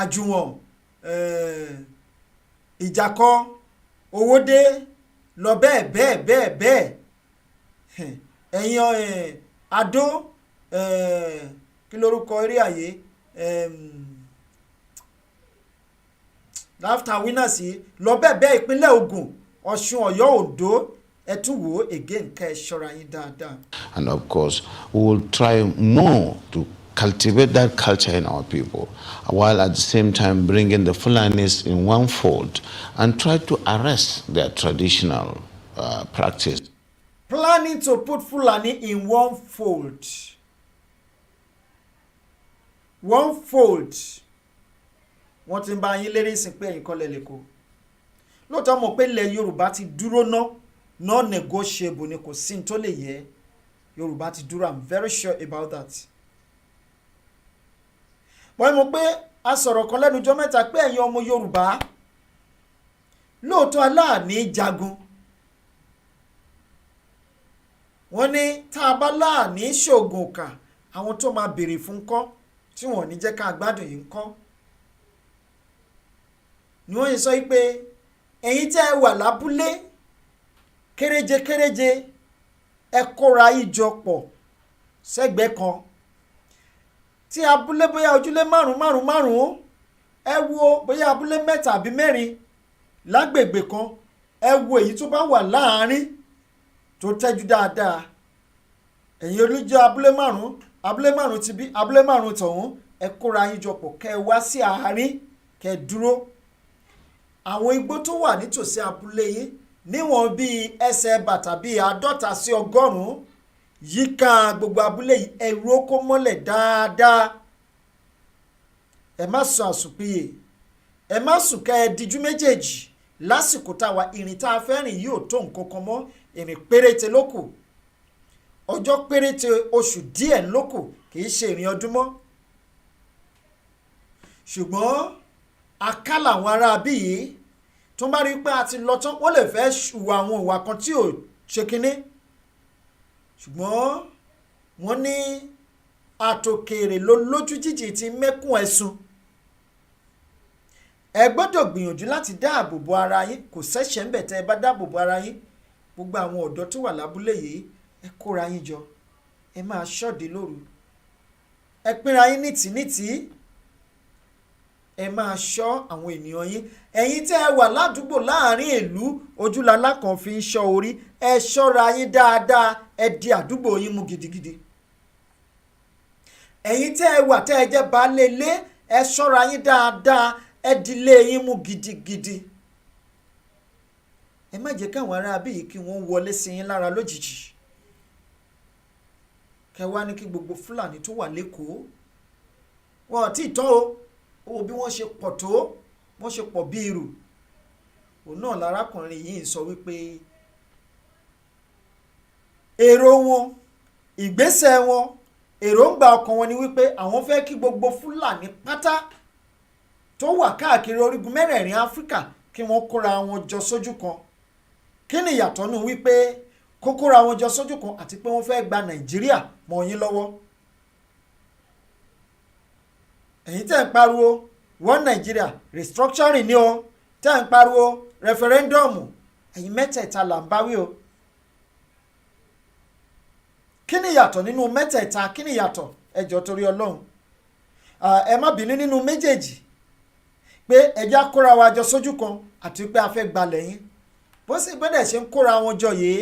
Àjùwọ̀n, Ìjàkọ́, Owódé, lọ bẹ́ẹ̀. Ẹ̀yin Adó, kí lórúkọ eré àyè, láfta winners yìí lọ bẹ́ẹ̀ ìpínlẹ̀ Ògùn, Ọ̀ṣun, Ọ̀yọ́, Oǹdó ẹ tún wò ó again ká ẹ ṣọ́ra yín dáadáa. And of course, we will try more to cultivate that culture in our people, while at the same time bringing the Fulanese in one fold and try to arrest their traditional practice. Planning to put Fulani in one fold. One fold. Wọ́n ti ń bá yín lérí ìsìn pé ẹ̀yin kọ́ lẹ lẹ́kọ̀ọ́. Lóòótọ́ mọ̀ pé ilẹ̀ Yorùbá ti dúró non-negotiable ni kò sí ní tó lè yẹ. Yorùbá ti dúró, I'm very sure about that. Wọ́n mọ̀ pé a sọ̀rọ̀ kan lẹ́nu ọjọ́ mẹ́ta pé ẹ̀yin ọmọ Yorùbá lóòótọ́ aláàní jagun. Wọ́n ní tá a bá láàní ṣògùn kà àwọn tó máa béèrè fún kọ́ tí wọ́n ní jẹ́ ká gbádùn yìí ń kọ́. Ni wọ́n yìí sọ pé ẹ̀yin tẹ́ ẹ wà lábúlé kéréje ẹ kóra ìjọ pọ̀ sẹ́gbẹ̀ẹ́ kan tí abúlé bóyá ojúlé márùn ẹ wo bóyá abúlé mẹ́ta àbí mẹ́rin lágbègbè kan ẹ wo èyí tó bá wà láàárín tó tẹ́jú dáadáa ẹ̀yin olùjọ abúlé márùn ti bí abúlé márùn tọ̀hún ẹ kóra ìjọ pọ̀ kẹ́ ẹ wá sí àárín kẹ́ ẹ dúró. Àwọn igbó tó wà nítòsí abúlé yìí níwọ̀n bíi ẹsẹ̀ bàtà bíi 50 sí 100 yíká gbogbo abúlé yìí ẹ̀rù ó kó mọ́lẹ̀ dáadáa. Ẹ má sọ àsùnpìyè ẹ má sùn ká ẹ díjú méjèèjì lásìkò táwa ìrìn tá a fẹ́ rìn yóò tó nǹkan kan mọ́ ìrìn péréte lókù ọjọ́ péréte oṣù díẹ̀ lókù kì í ṣe ìrìn ọdún mọ́ ṣùgbọ́n akálà àwọn ará bí yìí tó bá rí pé a ti lọ tán wọ́n lè fẹ́ ṣùwà àwọn ìwà kan tí ò ṣe kínní ṣùgbọ́n wọ́n ní àtòkèrè ló lójú jíjì ti mẹ́kún ẹ̀sùn ẹ gbọ́dọ̀ gbìyànjú láti dáàbò bo ara yín kò ṣẹ̀ṣẹ̀ ń bẹ̀ tẹ́ ẹ bá dáàbò bo ara yín gbogbo àwọn ọ̀dọ́ tó wà lábúlé yìí ẹ kóra yín jọ ẹ máa ṣọ́ọ̀dì lóru ẹ pínra yín nítìítì ẹ máa ṣọ́ àwọn ènìyàn yín ẹ̀yin tẹ́ ẹ wà ládùúgbò láàrin ìlú ojúlalá kan fi ń ṣọ́ orí ẹ ṣọ́ra yín dáadáa ẹ di àdúgbò yín mú gidigidi ẹ̀yin tẹ́ ẹ wà tẹ́ ẹ jẹ́ baálé ilé ẹ ṣọ́ra yín dáadáa ẹ dilé yín mú gidigidi ẹ má jẹ́ káwọn ará bíi kí wọ́n wọlé sí yín lára lójijì kẹwàá ní kí gbogbo Fúlàní tó wà lẹ́kọ̀ọ́ wọn ò tí ì tán o bí wọ́n ṣe pọ̀ tó wọ́n ṣe pọ̀ bí irù òun náà lárákùnrin yìí ń sọ wípé èrò wọn ìgbésẹ̀ wọn èròǹgbà ọkàn wọn ni wípé àwọn fẹ́ kí gbogbo Fúlàní pátá tó wà káàkiri orígun mẹ́rẹ̀ẹ̀rin Áfíríkà kí wọ́n kóra wọn jọ sójú kan kí ni ìyàtọ̀ nù wípé kó kóra wọn jọ sójú kan àti pé wọ́n fẹ́ gba Nàìjíríà mọ́ yín lọ́wọ́ ẹ̀yin tẹ́ ń pariwo one Nigeria restructuring ni o tẹ́ ń pariwo referendum ẹ̀yin mẹ́tẹ̀ẹ̀ta là ń báwí o kí ni ìyàtọ̀ nínú mẹ́tẹ̀ẹ̀ta kí ni ìyàtọ̀ ẹ jọ̀ọ́ torí Ọlọ́run ẹ má bínú nínú méjèèjì pé ẹja kóra wa jọ sójú kan àti pé a fẹ́ gbalẹ̀ yín bó sì gbọ́dọ̀ ṣe ń kóra wọn jọ yìí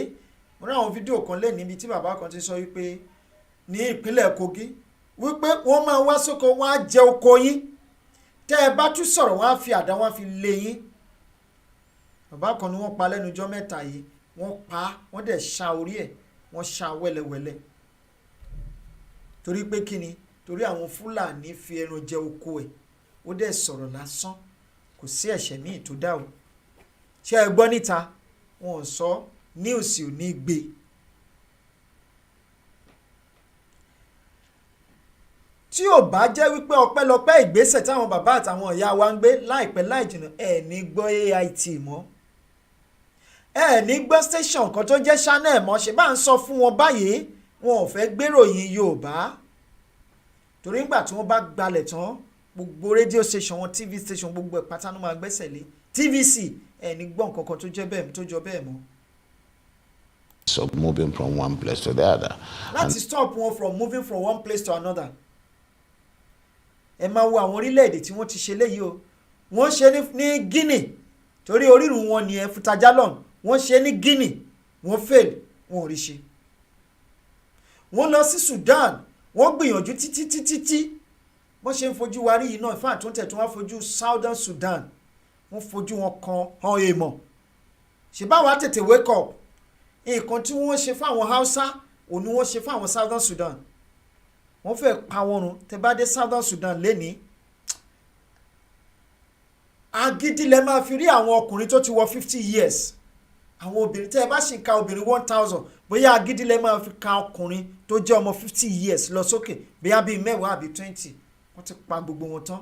mo rí àwọn fídíò kan lé níbi tí bàbá kan ti sọ wípé ní ìpínlẹ̀ Kogi wípé wọ́n máa wá sóko wọ́n á jẹ oko yín tẹ́ ẹ bá tún sọ̀rọ̀ wọ́n á fi àdá wọ́n á fi lé yín bàbá kan ni wọ́n pa lẹ́nu ọjọ́ mẹ́ta yìí wọ́n pa wọ́n dẹ̀ ṣá orí ẹ̀ wọ́n ṣá wẹ́lẹ́wẹ́lẹ́ torí pé kíni torí àwọn Fúlàní fi ẹran jẹ oko ẹ̀ ó dẹ̀ sọ̀rọ̀ lásán kò sí ẹ̀ṣẹ̀ míì tó dá o ṣé ẹ gbọ́ níta wọn ò sọ ní òsì ò ní gbé tí ò bá jẹ́ wípé ọpẹ́lọpẹ́ ìgbésẹ̀ táwọn bàbá àtàwọn ìyá wa ń gbé láìpẹ́ láìjìnà ẹ̀ ní gbọ́ AIT mọ́ ẹ̀ ní gbọ́ station kan tó jẹ́ channel mọ́ ṣe bá ń sọ fún wọn báyìí wọn ò fẹ́ gbéròyìn Yorùbá torí ńgbà tí wọ́n bá gbalẹ̀ tán gbogbo radio station wọn TV station gbogbo ẹ̀ pátá ló máa gbẹ́sẹ̀ lé TVC ẹ̀ ní gbọ́ nǹkan kan tó jẹ́ bẹ́ẹ̀ tó jọ bẹ́ẹ̀ mọ́. So moving from one place to the other. Láti stop wọn from moving from one place to another. Ẹ máa wo àwọn orílẹ̀-èdè tí wọ́n ti ṣe léyìí o wọ́n ṣe ní Guinea torí orírun wọn ni Futajalon wọ́n ṣe ní Guinea wọ́n fail wọn ò rí ṣe wọ́n lọ sí Sudan wọ́n gbìyànjú títí wọ́n ṣe ń fojú wa rí yìí náà ìfáà tó ń tẹ̀ tó wá fojú Southern Sudan wọ́n fojú wọn kan hàn èèmọ̀ ṣe báwa tètè wake up nǹkan tí wọ́n ṣe fáwọn Hausa òun ni wọ́n ṣe fáwọn Southern Sudan wọ́n fẹ́ pa wọn run tẹ́ bá dé Southern Sudan lẹ́ni agídí lẹ máa fi rí àwọn ọkùnrin tó ti wọ 50 years àwọn obìnrin tẹ́ ẹ bá sì ń ka obìnrin 1000 bóyá agídí lẹ máa fi ka ọkùnrin tó jẹ́ ọmọ 50 years lọ sókè bóyá bíi 10 àbí 20 wọ́n ti pa gbogbo wọn tán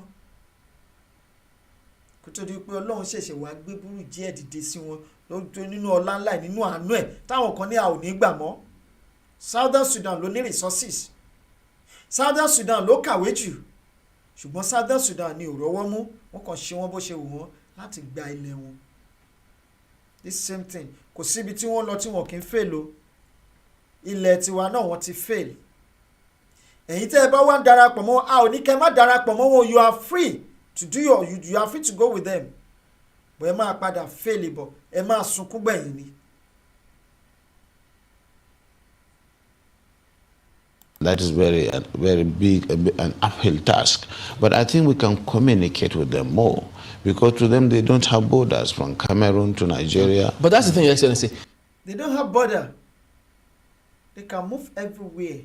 kó tó di pé Ọlọ́run ṣẹ̀ṣẹ̀ wá gbé burú díẹ̀ dìde sí wọn lójú nínú ọlá ńlá nínú àánú ẹ̀ táwọn kan ní a ò ní gbà mọ́ Southern Sudan ló ní resources Southern Sudan ló kàwé jù ṣùgbọ́n Southern Sudan ni ò rọ́wọ́ mú wọ́n kàn ṣe wọ́n bó ṣe wù wọ́n láti gba ilẹ̀ wọn this same thing kò síbi tí wọ́n lọ tí wọ́n kì í fail o ilẹ̀ tiwa náà wọ́n ti fail ẹ̀yin tẹ́ ẹ bá wá darapọ̀ mọ́ a ò ní kẹ́ má darapọ̀ mọ́ wọn you are free to do you are free to go with them bọ̀ ẹ máa padà fail bọ̀ ẹ máa sunkún gbẹ̀yìn ni. That is very big, an uphill task. But I think we can communicate with them more because to them they don't have borders from Cameroon to Nigeria. But that's the thing, Your Excellency. They don't have border. They can move everywhere.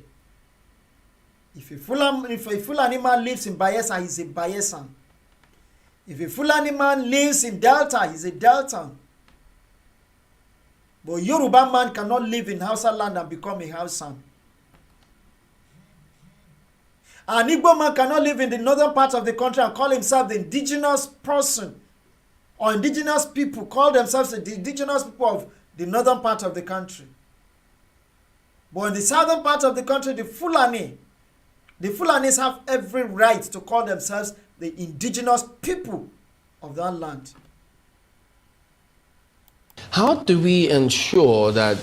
If a Fulani man lives in Bayelsa, he's a Bayesan. If a Fulani man lives in Delta, he's a Deltan. But Yoruba man cannot live in Hausa land and become a Hausan. An Igbo man cannot live in the northern part of the country and call himself the indigenous person, or indigenous people call themselves the indigenous people of the northern part of the country. But in the southern part of the country, the Fulanis have every right to call themselves the indigenous people of that land. How do we ensure that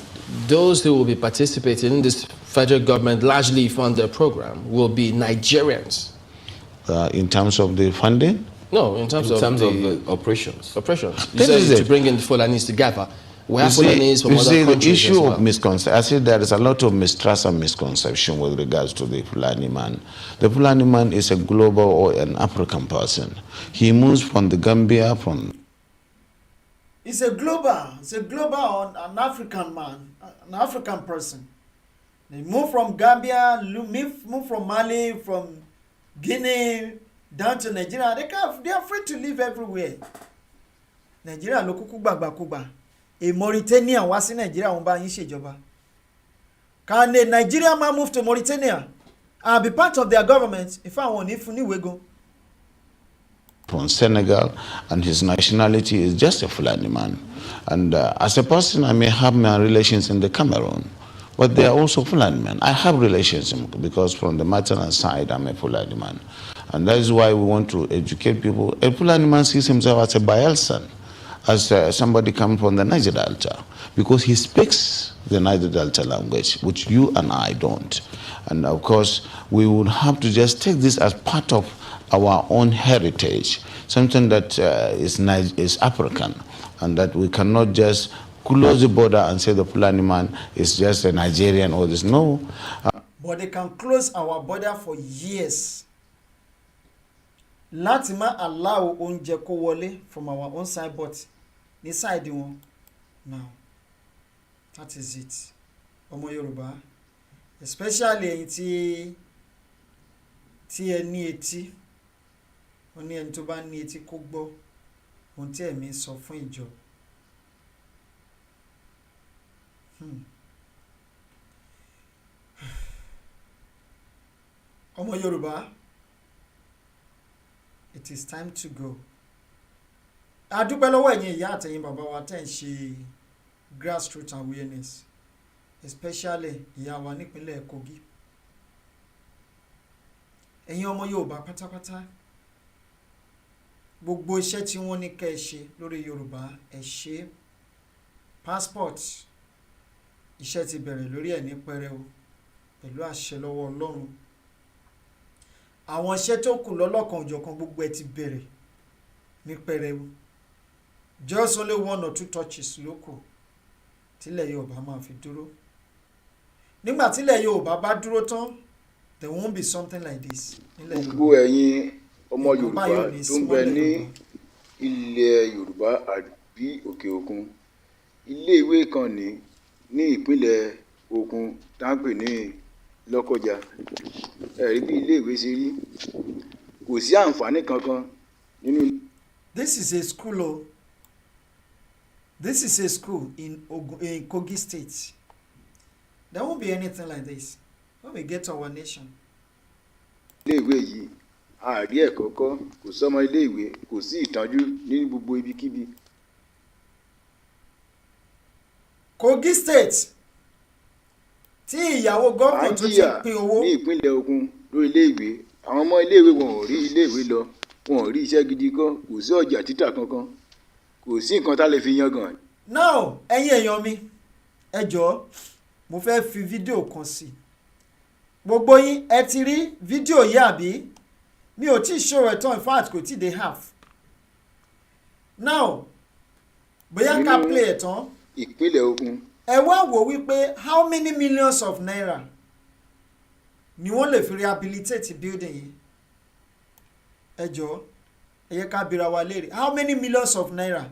those who will be participating in this federal government largely funded program will be Nigerians? In terms of the funding? No, in terms of the operations. Operations. You said to bring in the Fulanese together. We have Fulanese from other countries. The issue of misconception, I see there is a lot of mistrust and misconception with regards to the Fulani man. The Fulani man is a global or an African person. He moves from the Gambia, It's a global or an African man, an African person. They move from Gambia, move from Mali, from Guinea, down to Nigeria. They are free to live everywhere. Nigeria ló kúkú gbàgbàkúgbà. A Mauritanian wá sí Nigeria wọ́n bá yín ṣèjọba. Can a Nigerian man move to Mauritania and be part of their government if I want if níwèé gan? from Senegal, and his nationality is just a Fulani man. And as a person, I may have my relations in the Cameroon, but they are also Fulani men. I have relations because from the maternal side, I'm a Fulani man. And that is why we want to educate people. A Fulani man sees himself as a Bayelsan, as somebody coming from the Niger Delta, because he speaks the Niger Delta language, which you and I don't. And of course, we would have to just take this as part of our own heritage, something that is African, and that we cannot just close the border and say the Fulani man is just a Nigerian or this. No. But they can close our border for years. Láti má allow oúnjẹ kó wọlé from our own side, but ní side wọn. Now, that is it. Ọmọ Yorùbá, especially ẹ̀yin tí ẹ ní etí, wọ́n ní ẹni tó bá ní etí kó gbọ́ ohun tí ẹ̀mí sọ fún ìjọ. Ọmọ Yorùbá, it is time to go. A dúpẹ́ lọ́wọ́ ẹ̀yin ìyá àtẹ̀yin bàbá wa tẹ́ ń ṣe grassroots awareness, especially ìyá wa nípínlẹ̀ Kogi. Ẹ̀yin ọmọ Yorùbá pátápátá, gbogbo iṣẹ́ tí wọ́n ní kẹ́ ẹ ṣe lórí Yorùbá ẹ ṣe. Passport iṣẹ́ ti bẹ̀rẹ̀ lórí ẹ̀ ní pẹrẹu pẹ̀lú àṣẹ lọ́wọ́ Ọlọ́run. Àwọn iṣẹ́ tó kù lọ́lọ́kan òjọ̀kan gbogbo ẹ ti bẹ̀rẹ̀ ní pẹrẹu. Just only 1 or 2 touches ló kù tílẹ̀ Yorùbá máa fi dúró. Nígbà tílẹ̀ Yorùbá bá dúró tán, there won't be something like this. Gbogbo ẹ̀yin ọmọ Yorùbá tó ń bẹ ní ilẹ̀ Yorùbá àbí òkè òkun, ilé ìwé kan ní ìpínlẹ̀ Ògùn táǹpè ní Lọ́kọ́jà, ẹ̀rí bí ilé ìwé ṣe rí, kò sí àǹfààní kankan nínú. This is a school. Oh. This is a school in Kogi State. There won't be anything like this when we get to our nation. Ilé ìwé yìí àárí ẹ̀kọ́ kọ́, kò sọ́mọ ilé ìwé, kò sí ìtọ́jú ní gbogbo ibikíbi. Kogi State tí ìyàwó gómìnà tó ti pín owó ní ìpínlẹ̀ Ògùn lórí ilé ìwé, àwọn ọmọ ilé ìwé wọn ò rí ilé ìwé lọ, wọn ò rí iṣẹ́ gidi kọ́, kò sí ọjà títà kankan, kò sí nǹkan tá lè fi yangàn. Now ẹ̀yin èèyàn mi, ẹ jọ̀ọ́ mo fẹ́ fi fídíò kan sí. Gbogbo yín ẹ ti rí fídíò yìí àbí? Mi ò tí show ẹ̀ tán, in fact kò tí dé half. Now bóyá ká play ẹ̀ tán. Ìpínlẹ̀ Ògùn. Ẹ wá wò wípé how many millions of naira ni wọ́n lè fi rehabilitate building yìí? Ẹ jọ̀ọ́ ẹ yẹ ká bira wa léèrè, how many millions of naira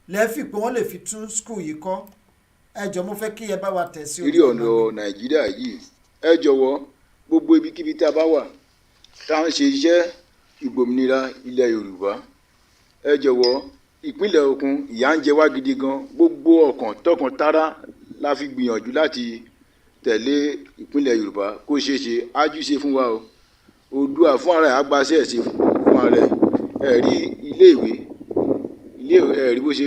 lẹ fi pé wọ́n lè fi tún school yìí kọ́? Ẹ jọ̀ọ́ mo fẹ́ kí ẹ bá wa tẹ̀ sí ojú ọ̀nà Nàìjíríà yìí. Ẹ jọ̀wọ́ gbogbo ibikíbi tá a bá wà tá à ń ṣe iṣẹ́ ìgbòmìnira ilẹ̀ Yorùbá, ẹ jọ̀wọ́ ìpínlẹ̀ Ògùn ìyà ń jẹ wá gidi gan, gbogbo ọkàn tọkàn tara la fi gbìyànjú láti tẹ̀lé ìpínlẹ̀ Yorùbá kó ṣeé ṣe ájú ṣe fún wa o. Oòduà fún ara ẹ̀ agbáṣẹ́ ẹ̀ ṣe fún ara ẹ̀. Ẹ rí iléèwé ẹ rí bó ṣe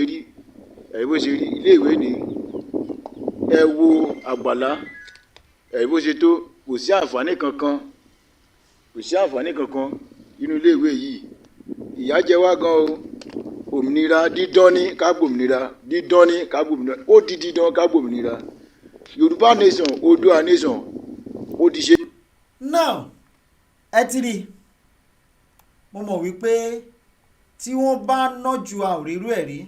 rí iléèwé ni ẹ wo àgbàlá ẹ rí bó ṣe tó, kò sí àǹfààní kankan nínú iléèwé yìí. Ìyà jẹ wá gan o. Òmìnira dídán ní ká gbòmìnira, ó di dídán ká gbòmìnira. Yorùbá nation, Oòduà nation, ó ti ṣe. now ẹ ti rí mo mọ̀ wípé tí wọ́n bá ná ju àrírú ẹ̀ rí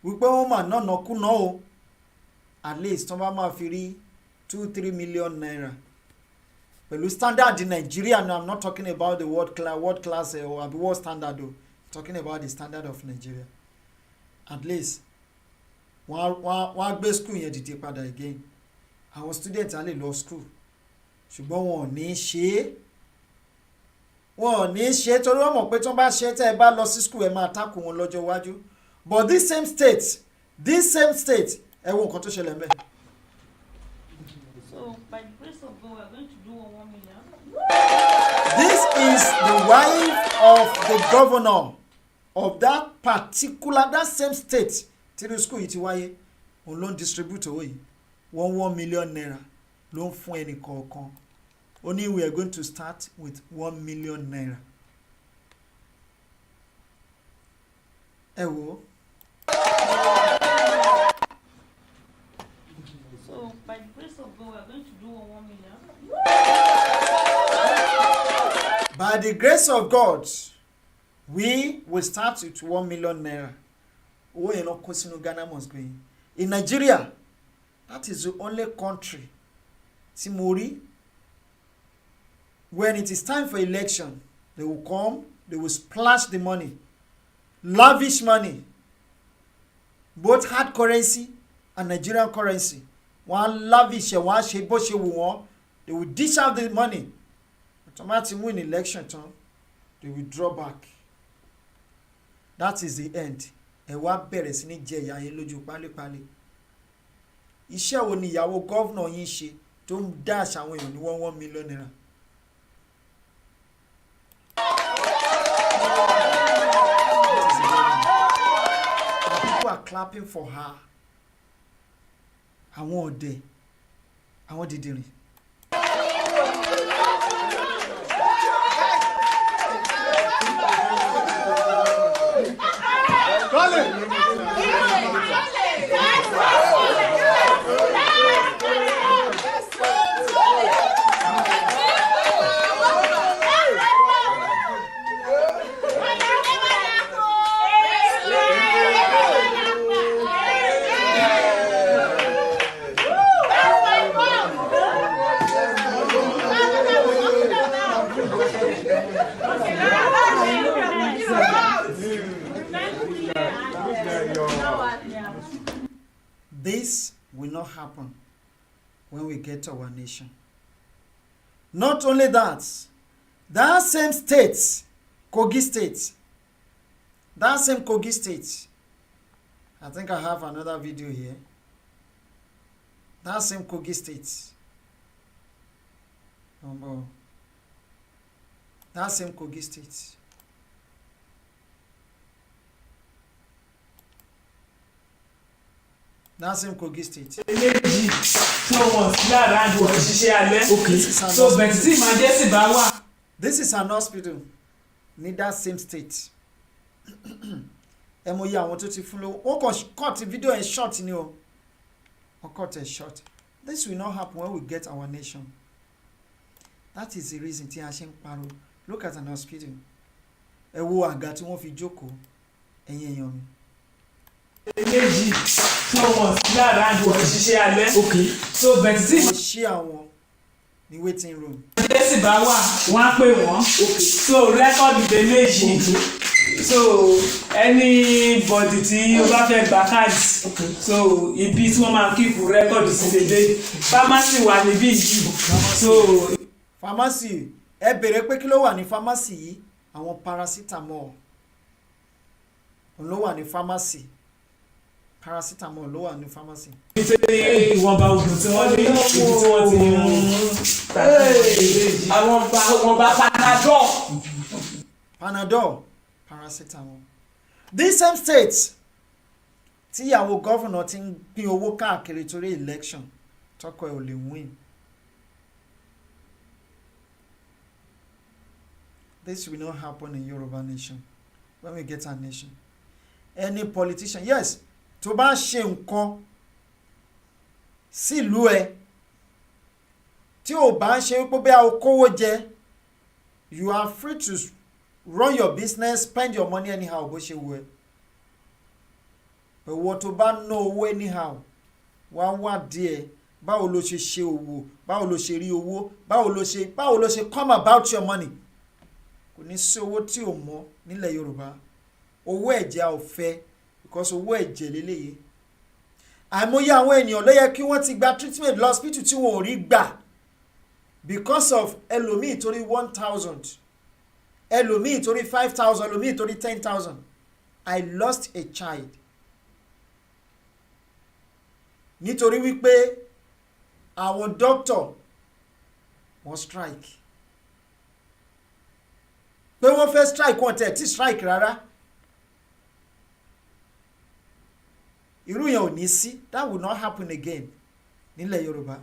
wípé wọ́n mà ná nàkúnà o, at least wọ́n bá máa fi rí 2-3 million naira pẹ̀lú standard in Nigeria. Now I'm not talking about the world class or the world standard o, I'm talking about the standard of Nigeria. At least wọ́n gbé school yẹn dìde padà again. Àwọn students á lè lọ school ṣùgbọ́n wọn ò ní ṣe torí wọ́n mọ̀ pé tí wọ́n bá ṣe tẹ́ ẹ bá lọ sí school ẹ máa takò wọn lọ́jọ́ iwájú. But this same state ẹ wo nǹkan tó ṣẹlẹ̀ mẹ́. So by the grace of God we are going to do 1 million. This is the wife of the governor of that same state tí ní school yìí ti wáyé. Òun ló ń distribute owó yìí 1 million naira ló ń fún ẹnì kọ̀ọ̀kan. Only we are going to start with 1 million naira. Ẹ wo. So by the grace of God we are going to do 1 million. By the grace of God, we will start with 1 million naira. Owó yẹn lọ kó sínú Ghana must go in. In Nigeria, that is the only country tí mo rí. When it is time for election, they will come, they will splash the money, lavish money, both hard currency and Nigerian currency. One lavish, one ṣe bó ṣe wù wọ́n. They will dish out the money. Automatically win election time, they will draw back. That is the end. Ẹ wá bẹ̀rẹ̀ sí ní jẹ ìyà yín lójú pálípálí. Iṣẹ́ wo ni ìyàwó gọ́vnà yín ṣe tó ń dash àwọn èèyàn ní 1 million naira? People are clapping for her. Àwọn ọ̀dẹ̀, àwọn dìdìrìn. This will not happen when we get to our nation. Not only that, that same state, Kogi State, I think I have another video here. That same Kogi State. That same Kogi State. That same Kogi State. Méjì tí wọ́n sí àràǹdì wọ́n ṣiṣẹ́ alẹ́. So bẹ̀tì tí emergency bá wà. This is an hospital ní that same state. Ẹ mọ̀ iye àwọn tó ti fún lówó. Wọ́n kàn cut video and short ni o. Wọ́n cut and short. This will not happen when we get our nation. That is the reason tí a ṣe ń pariwo. Look at an hospital. Ẹ wo àga tí wọ́n fi jókòó. Ẹ̀yin èèyàn mi. Méjì tí wọ́n sí àràǹdì wọ́n ṣiṣẹ́ alẹ́. So bẹ̀tì tí wọ́n ṣí àwọn ní waiting room. Emergency bá wà wọ́n á pè wọ́n. So rẹ́kọ̀dì dé méjì. So anybody tí ó bá fẹ́ gba káàdì. So ibi tí wọ́n máa kíkù rẹ́kọ̀dì sí dédé. Pharmacy wà níbí yìí. So pharmacy ẹ bèrè pé kí ló wà ní pharmacy yìí? Àwọn paracetamol. òun ló wà ní pharmacy paracetamol ló wà ní pharmacy. ìwọ̀nba oògùn tí wọ́n ní ibi tí wọ́n ti àwọn bá Panadol paracetamol. These same states tí ìyàwó gọ́fúnà ti ń pín owó káàkiri torí election tọkọ ẹ̀ ò lè win. This will not happen in Yoruba nation when we get our nation. Any politician, yes, tó bá ṣe nǹkan sílùú ẹ tí ò bá ṣe wípé bí a ò kówó jẹ, you are free to run your business, spend your money anyhow bó ṣe wù ẹ́. Ìwọ tó bá ná owó anyhow, wá díẹ̀ báwo ló ṣe ṣe òwò, báwo ló ṣe rí owó, báwo ló ṣe come about your money. Kò ní sí owó tí ò mọ́ nílẹ̀ Yorùbá. Owó ẹ̀jẹ̀ a ò fẹ́ because owó ẹ̀jẹ̀ lélẹ́yìí. Àìmọye àwọn ènìyàn ló yẹ kí wọ́n ti gba treatment lọ hospital tí wọn ò rí gbà because of ẹlòmíì torí 1,000, ẹlòmíì torí 5,000, ẹlòmíì torí 10,000. I lost a child nítorí wípé àwọn doctor wọ́n strike. Pé wọ́n fẹ́ strike wọ́n tẹ̀ tí strike rárá. Irú yẹn ò ní sí. That will not happen again nílẹ̀ Yorùbá.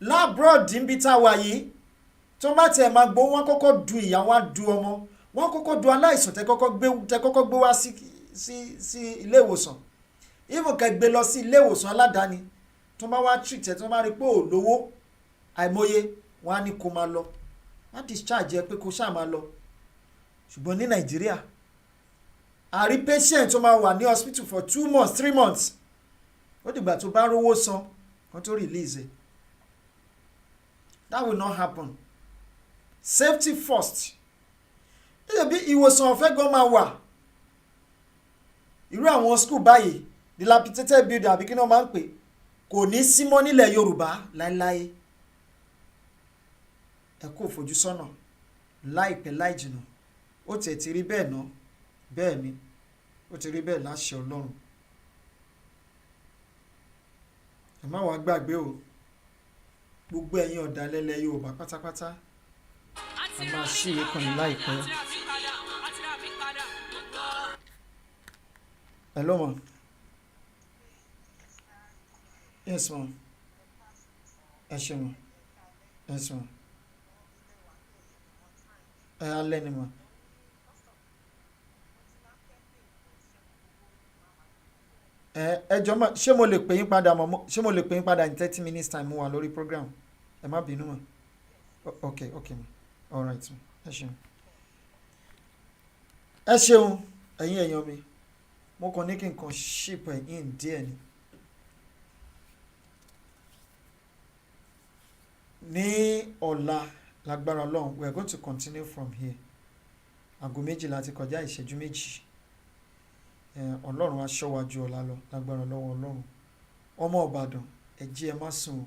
Labroad níbi tá a wà yìí tó bá tiẹ̀ máa gbó wọ́n kọ́kọ́ du ìyá wọn du ọmọ wọ́n kọ́kọ́ du aláìsàn tẹ́ kọ́kọ́ gbé wá sí ilé ìwòsàn. Even kẹ́ gbé lọ sí ilé ìwòsàn aládàáni tó bá wá treat ẹ̀ tó bá rí pé ò lówó àìmọye wọ́n á ní kó máa lọ. Wọ́n discharge ẹ pé kó ṣáà máa lọ. Ṣùgbọ́n ní Nàìjíríà àrí patient tó máa wà ní hospital for 2 months 3 months ó dìgbà tó bá rówó san kan tó release ẹ. That will not happen. Safety first. Bí ìwòsàn ọ̀fẹ́ gan máa wà irú àwọn school báyìí dilapidated building àbí kí ni wọ́n máa ń pè kò ní sí mọ́ nílẹ̀ Yorùbá láéláé. Ẹ kò fojú sọ́nà láìpẹ́ láì jìnnà ó tiẹ̀ ti rí bẹ́ẹ̀ náà bẹ́ẹ̀ ni ó ti rí bẹ́ẹ̀ láṣẹ Ọlọ́run. Ẹ má wàá gbàgbé o gbogbo ẹ̀yin ọ̀dàlẹ̀lẹ̀ Yorùbá pátápátá a máa ṣí ìwé kan ní láìpẹ́. Hello ma. Yes ma. Ẹ ṣé ma. Yes ma. Ẹ alẹ́ ni ma. Ẹ jọ̀ọ́ ma ṣé mo lè pè yín padà mọ́ ṣé mo lè pè yín padà in 30 minutes time mo wà lórí program ẹ má bínú ma. Okay ma all right ma ẹ ṣeun. Ẹ ṣeun ẹ̀yin èèyàn mi mo kàn ní kí n kàn ship ẹ̀ in díẹ̀ ni. Ní ọ̀la lágbára Ọlọ́run we are going to continue from here. Aago 12 ti kọjá ìṣẹ́jú 2. Ọlọ́run á ṣọ́ wa ju ọ̀la lọ lágbára lọ́wọ́ Ọlọ́run. Ọmọ Ìbàdàn ẹ jí ẹ má sùn.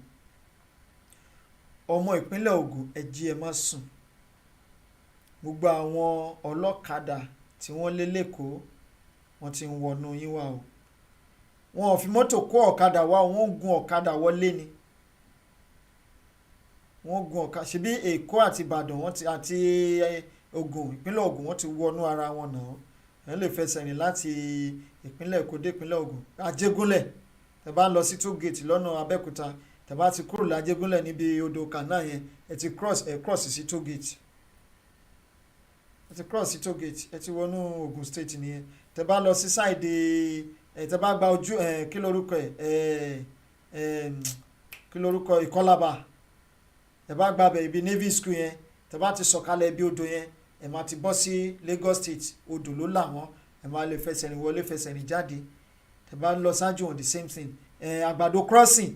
Ọmọ ìpínlẹ̀ Ògùn ẹ jí ẹ má sùn. Gbogbo àwọn ọlọ́kadà tí wọ́n lé lẹ́kọ̀ọ́ wọ́n ti ń wọnú yín wá o. Wọn ò fi mọ́tò kó ọ̀kadà wá wọ́n ń gun ọ̀kadà wọlé ni. Wọ́n gun ọ̀kadà ṣebí Èkó àti Ìbàdàn wọ́n ti àti Ògùn ìpínlẹ̀ Ògùn wọ́n ti wọnú ara wọn náà. Ẹ lè fẹsẹ̀ rìn láti ìpínlẹ̀ Èkó dé ìpínlẹ̀ Ògùn. Ajégúnlẹ̀ tẹ́ bá lọ sí toll gate lọ́nà Abẹ́òkúta tẹ́ bá ti kúrò lájégúnlẹ̀ níbi odò Kànáà yẹn ẹ ti cross sí toll gate. Ẹ ti cross sí toll gate ẹ ti wọnú Ògùn state nìyẹn. Tẹ́ bá lọ sí side tẹ́ bá gba ojú kí lórúkọ kí lórúkọ Ìkọlábà tẹ́ bá gba bẹ̀ ibi Navy school yẹn tẹ́ bá ti sọ̀kalẹ̀ ibi odò yẹn ẹ máa ti bọ́ sí Lagos State odò ló là wọ́n ẹ máa lè fẹsẹ̀ rìn wọlé fẹsẹ̀ rìn jáde tẹ́ bá lọ ṣáájú on the same thing Àgbàdo crossing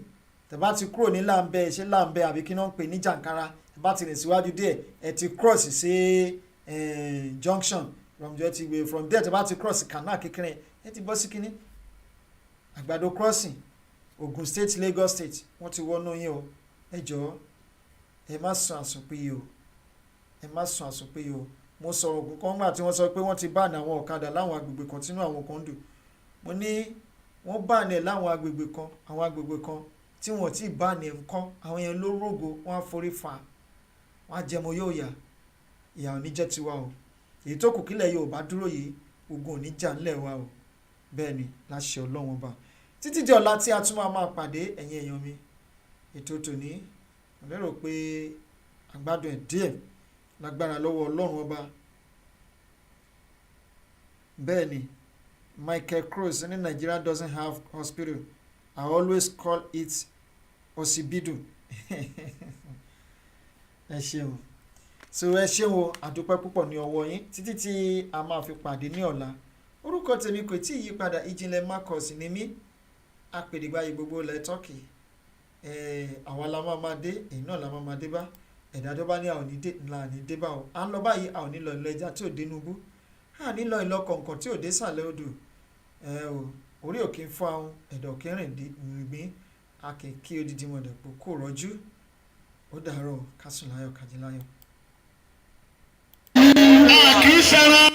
tẹ́ bá ti kúrò ní Làǹbẹ̀ ṣé Làǹbẹ̀ àbí kí náà ń pè ní Jàǹkárá tẹ́ bá ti rìn síwájú díẹ̀ ẹ ti cross sí junction from there tẹ́ bá ti cross canal kékeré ẹ ti bọ́ sí kínní Àgbàdo crossing Ogun State Lagos State wọ́n ti wọnú yín o ẹ jọ̀ọ́ ẹ má sùn àsùnpìyè o ẹ má sùn àsùnpìyè o mo sọ̀rọ̀ kan gbà tí wọ́n sọ pé wọ́n ti báàní àwọn ọ̀kadà láwọn agbègbè kan tínú àwọn kan dùn mo ní wọ́n báàní ẹ̀ láwọn agbègbè kan tí wọ́n ti báàní ẹ̀ kọ́ àwọn yẹn ló rògo wọ́n á forí fa wọ́n á jẹmọ yóò yà ìyà ò ní jẹ́ tiwa o èyí tó kù kílẹ̀ Yorùbá dúró yìí ogun ò ní jà ńlẹ̀ wa o bẹ́ẹ̀ ni láṣẹ Ọlọ́run ọba títí di ọ̀la tí a tún máa pàdé ẹ̀yin èèyàn mi ètò tòní mo lérò pé àgbádùn ẹ̀ díẹ̀ lágbára lọ́wọ́ Ọlọ́run ọba bẹ́ẹ̀ ni Michael Cruz ní Nigeria doesn't have hospital I always call it Osibidu ẹ ṣeun so ẹ ṣeun o àdúpẹ́ púpọ̀ ní ọwọ́ yín títí tí a máa fi pàdé ní ọ̀la orúkọ tèmi kò tí ì yí padà Ìjìnlẹ̀ Marcus ní mí apèdègbàyè gbogbo ilẹ̀ Turkey àwa la máa dé èyí náà la máa dé bá ẹ̀dá tó bá ní àwọn onídé ńlá ní dé bá o à ń lọ báyìí àwọn onílọ ilẹ̀ ẹja tí ò dé nubú à nílọ ìlọ kọ̀ọ̀kan tí ò dé sàlẹ̀ odò orí òkè ń fọ́ àwọn ẹ̀dọ̀ kẹrin rìngbín akẹ́kẹ́ odidi mọ̀dẹ̀pọ̀ kò rọ́jú ó dàárọ̀ kásùn láyọ̀ kájí láyọ̀. kì í ṣẹran.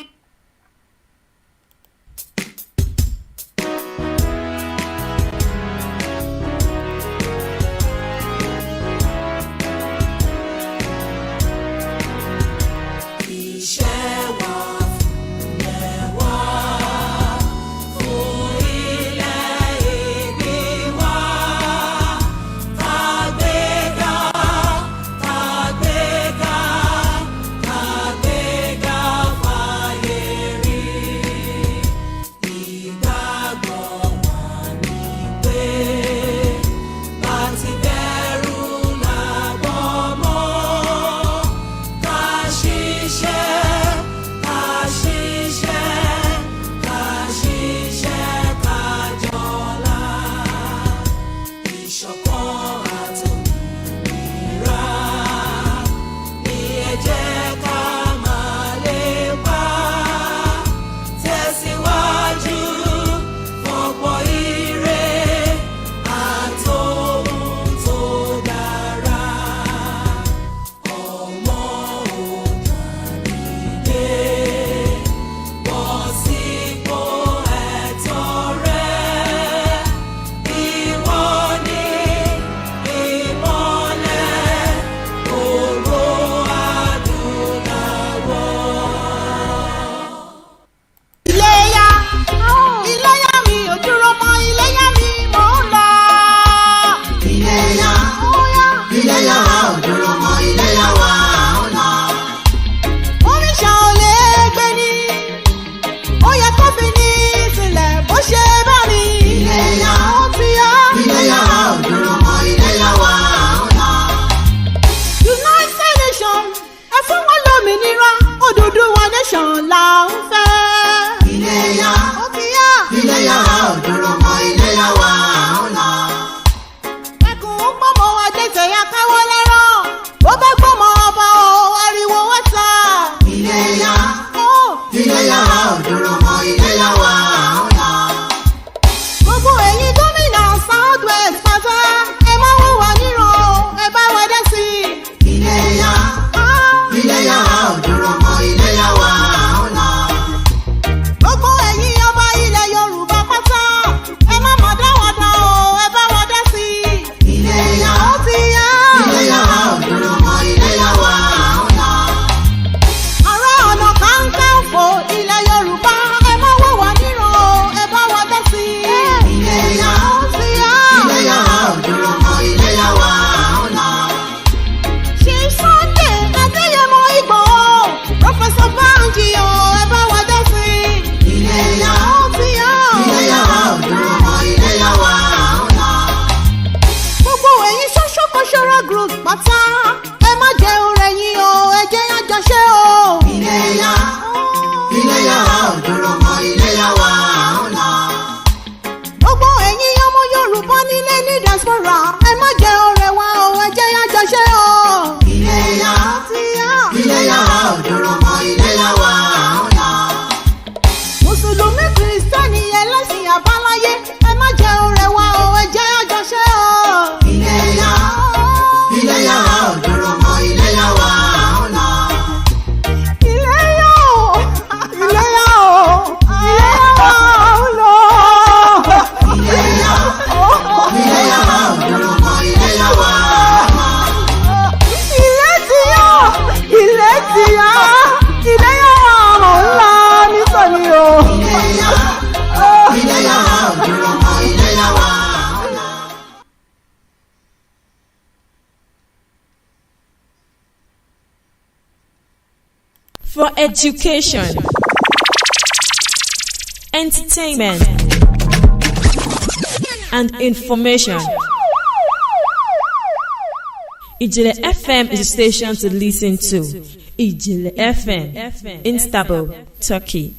Iléyá, Iléyá, òdòrò mọ́ Iléyá wa. ti yá ìléyà ọ̀rọ̀ ńlá nítorí o. ìléyà òdúró mọ́ ìléyà wá. For education, entertainment, and information, Ijile FM is a station to listen to. Ijile FM, Istanbul, Turkey.